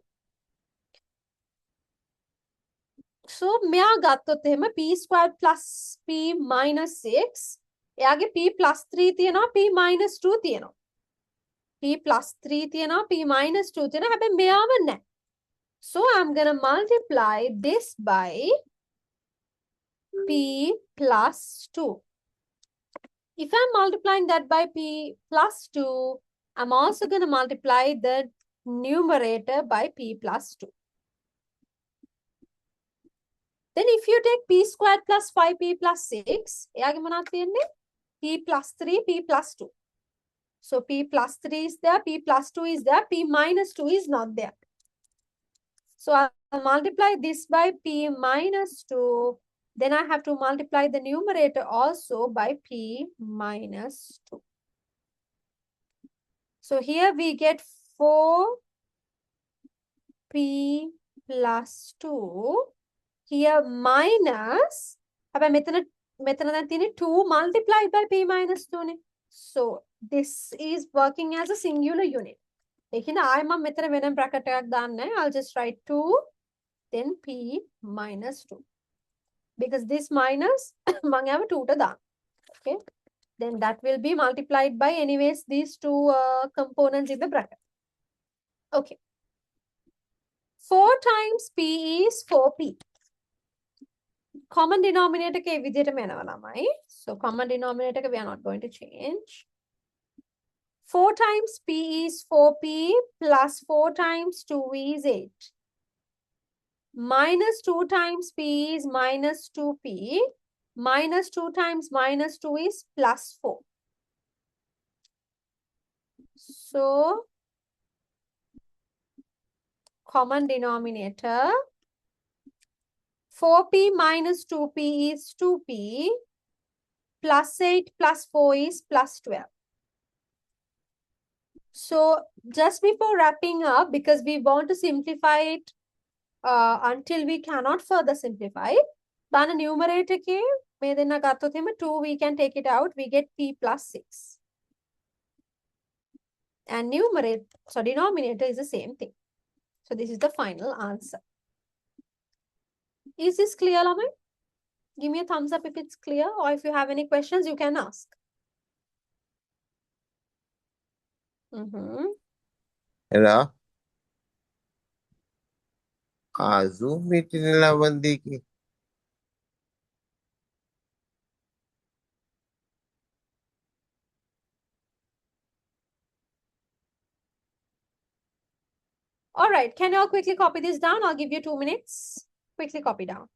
So, मैं गातो थे मैं P squared plus P minus 6. यागे P plus 3 थी ना P minus 2 थी ना P plus 3 थी ना P minus 2 थी ना है पे मैं आवन है. So I'm gonna multiply this by P plus 2. If I'm multiplying that by P plus 2, I'm also gonna multiply the numerator by P plus 2. Then if you take P squared plus 5P plus 6, P plus 3, P plus 2. So P plus 3 is there, P plus 2 is there, P minus 2 is not there. So I'll multiply this by P minus 2. Then I have to multiply the numerator also by P minus 2. So here we get 4P plus 2. Here minus, method 2 multiplied by P minus 2. So this is working as a singular unit. I'll just write 2, then P minus 2. Because this minus, okay. Then that will be multiplied by anyways these two components in the bracket. Okay. 4 times P is 4P. Common denominator ke විදිහට මෙනවා ළමයි. So common denominator we are not going to change. 4 times P is 4P plus 4 times 2 is 8. Minus 2 times P is minus 2P. Minus 2 times minus 2 is plus 4. So common denominator 4P minus 2P is 2P plus 8 plus 4 is plus 12. So just before wrapping up, because we want to simplify it until we cannot further simplify it, but the numerator ke, 2 we can take it out, we get P plus 6. And denominator is the same thing. So this is the final answer. Is this clear, Lamai? Give me a thumbs up if it's clear, or if you have any questions, you can ask. Hello? Zoom meeting nila bandiki. All right, can you all quickly copy this down? I'll give you 2 minutes. Quickly copy down.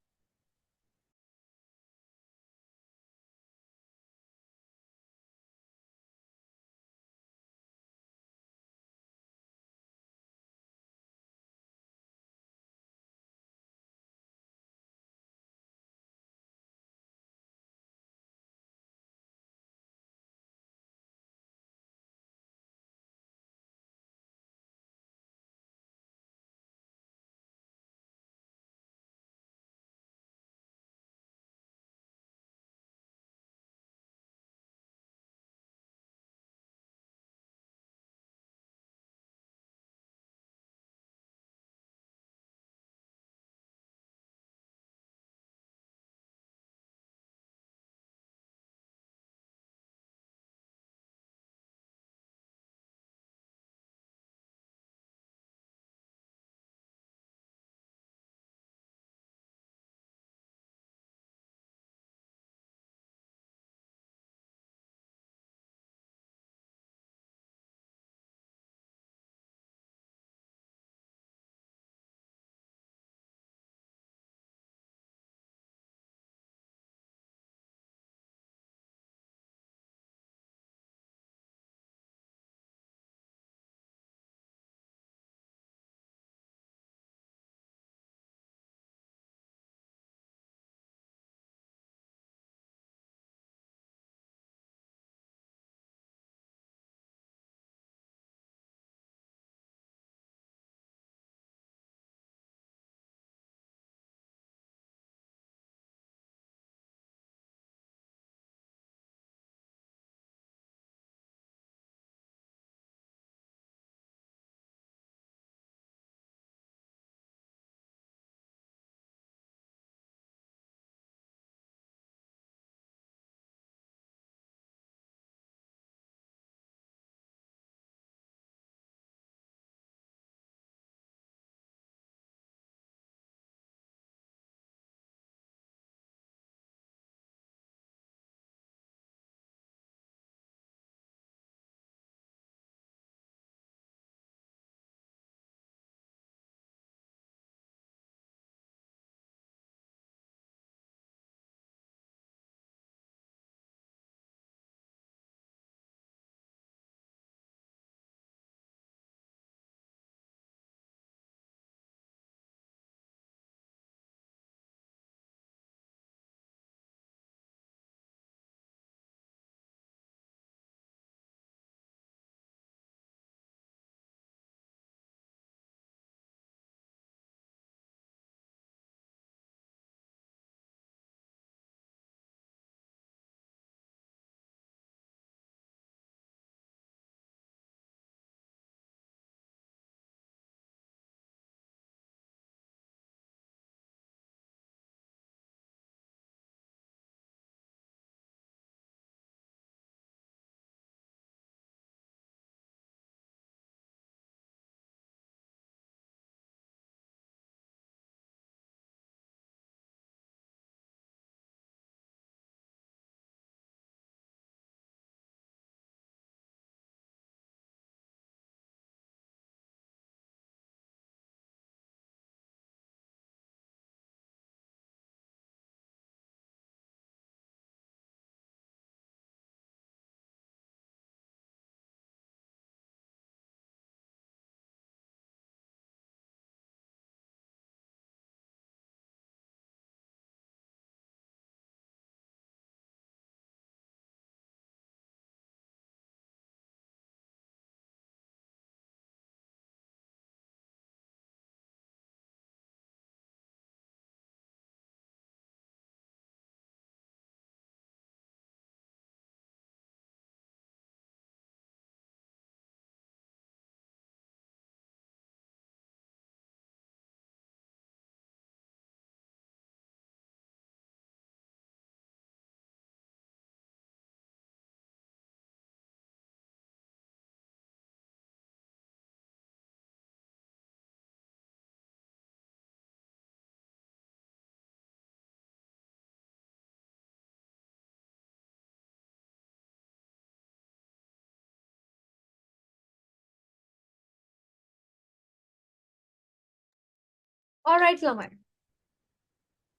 All right, Lamar.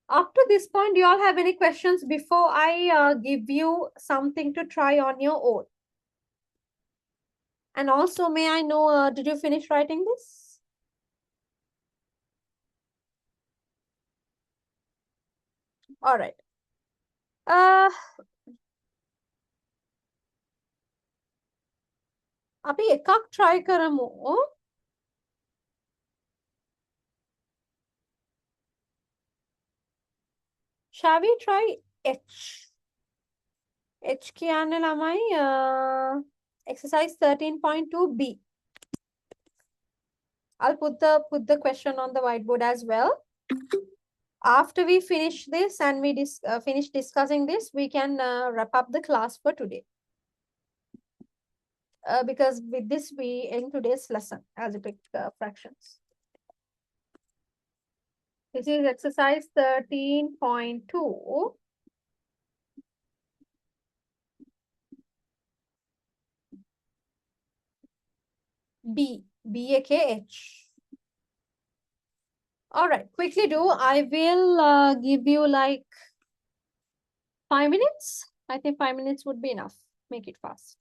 Up to this point, do you all have any questions before I give you something to try on your own? And also, may I know, did you finish writing this? All right. අපි එකක් try කරමු. Shall we try H? H කියන්නේ ළමයි exercise 13.2b. I'll put the question on the whiteboard as well. After we finish this and we finish discussing this, we can wrap up the class for today. Because with this we end today's lesson, algebraic fractions. This is exercise 13.2. B aka H. All right, quickly do. I will give you like 5 minutes. I think 5 minutes would be enough. Make it fast.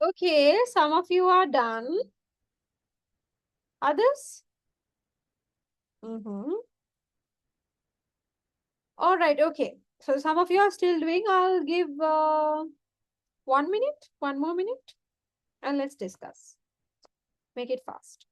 Okay, some of you are done. Others? Mm-hmm. All right, okay. So some of you are still doing. I'll give 1 minute, 1 more minute, and let's discuss. Make it fast.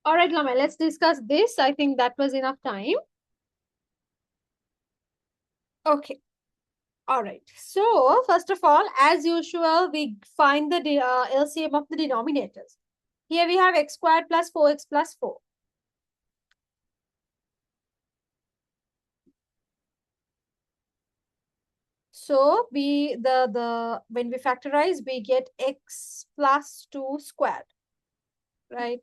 All right, Lama, let's discuss this. I think that was enough time. Okay. All right. So, first of all, as usual, we find the LCM of the denominators. Here we have x squared plus 4x plus 4. So, when we factorize, we get x plus 2 squared, right?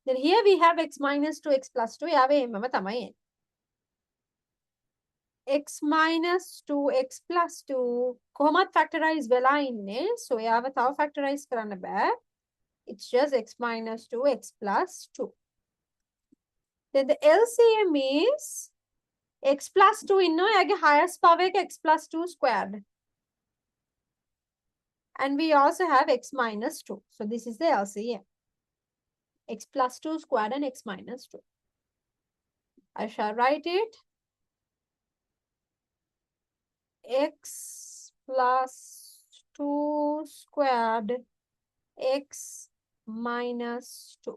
Then here we have x minus 2, x plus 2. X minus 2, x plus 2. කොහොමත් factorize වෙලා ඉන්නේ. So, එයාව තව factorize කරන්න බෑ. It's just x minus 2, x plus 2. Then the LCM is x plus 2 එයාගේ highest power එක x plus 2 squared. And we also have x minus 2. So, this is the LCM. X plus 2 squared and x minus 2. I shall write it. X plus 2 squared x minus 2.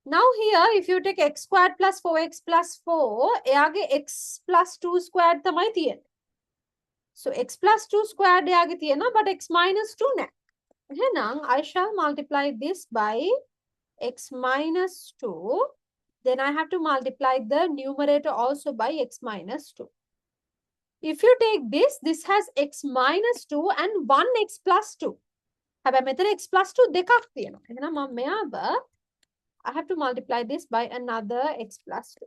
Now here, if you take x squared plus 4x plus 4, එයාගේ x plus 2 squared තමයි තියෙන්නේ. So x plus 2 squared එයාගේ තියෙනවා, but x minus 2 නෑ. එහෙනම් I shall multiply this by x minus 2. Then I have to multiply the numerator also by x minus 2. If you take this, this has x minus 2 and 1x plus 2. හැබැයි මෙතන x plus 2 දෙකක් තියෙනවා. එහෙනම් මම මෙයාව I have to multiply this by another x plus 2.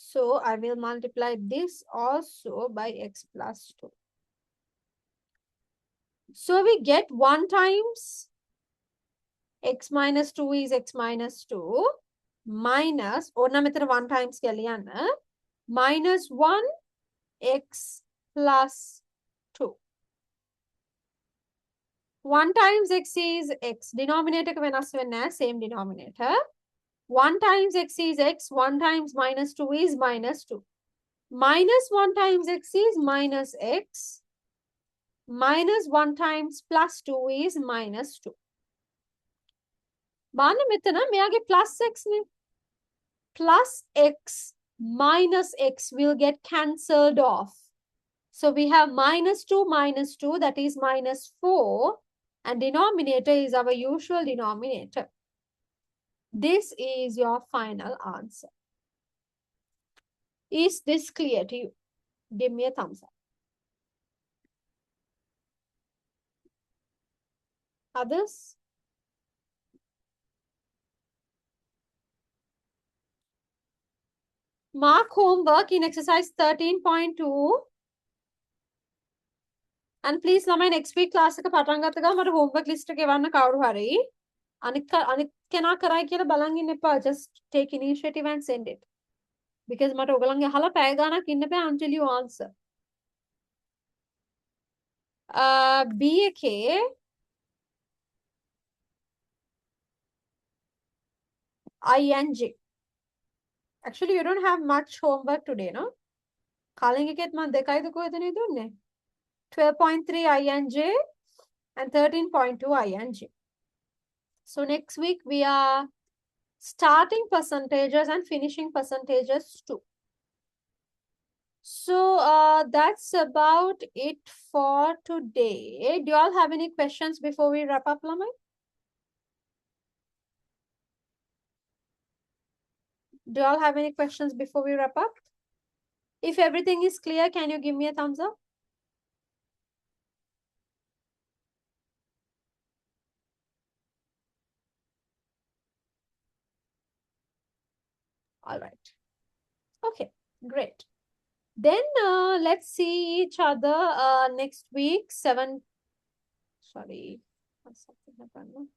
So I will multiply this also by x plus 2. So we get 1 times x minus 2 is x minus 2 minus, ඕන මෙතන 1 times කියලා minus 1 x plus 2. 1 times x is x. Denominator එක වෙනස් වෙන්නේ නැහැ, same denominator. 1 times x is x, 1 times minus 2 is minus 2. Minus 1 times x is minus x. Minus 1 times plus 2 is minus 2. බලන්න මෙතන මෙයාගේ plus x නේ. Plus x minus x will get cancelled off. So we have minus 2, that is minus 4. And denominator is our usual denominator. This is your final answer. Is this clear to you? Give me a thumbs up. Others? Mark homework in exercise 13.2. And please ළමයි next week class එක පටන් ගත්ත ගමන් මට homework list එක එවන්න කවුරු හරි. අනිත් කෙනා කරයි කියලා බලන් ඉන්න එපා. Just take initiative and send it. Because මට ඔයගලන්ගේ අහලා පැය ගාණක් ඉන්න බෑ until you answer. B එකේ ing. Actually, you don't have much homework today, no? කලින් එකෙත් මම දෙකයිද කොහෙදනේ දුන්නේ? 12.3 ing and 13.2 ing. So next week we are starting percentages and finishing percentages too. So that's about it for today. Do you all have any questions before we wrap up, Lamai? Do you all have any questions before we wrap up? If everything is clear, can you give me a thumbs up? All right. Okay, great. Then let's see each other next week. Sorry. Something happened.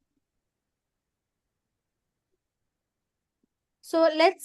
So let's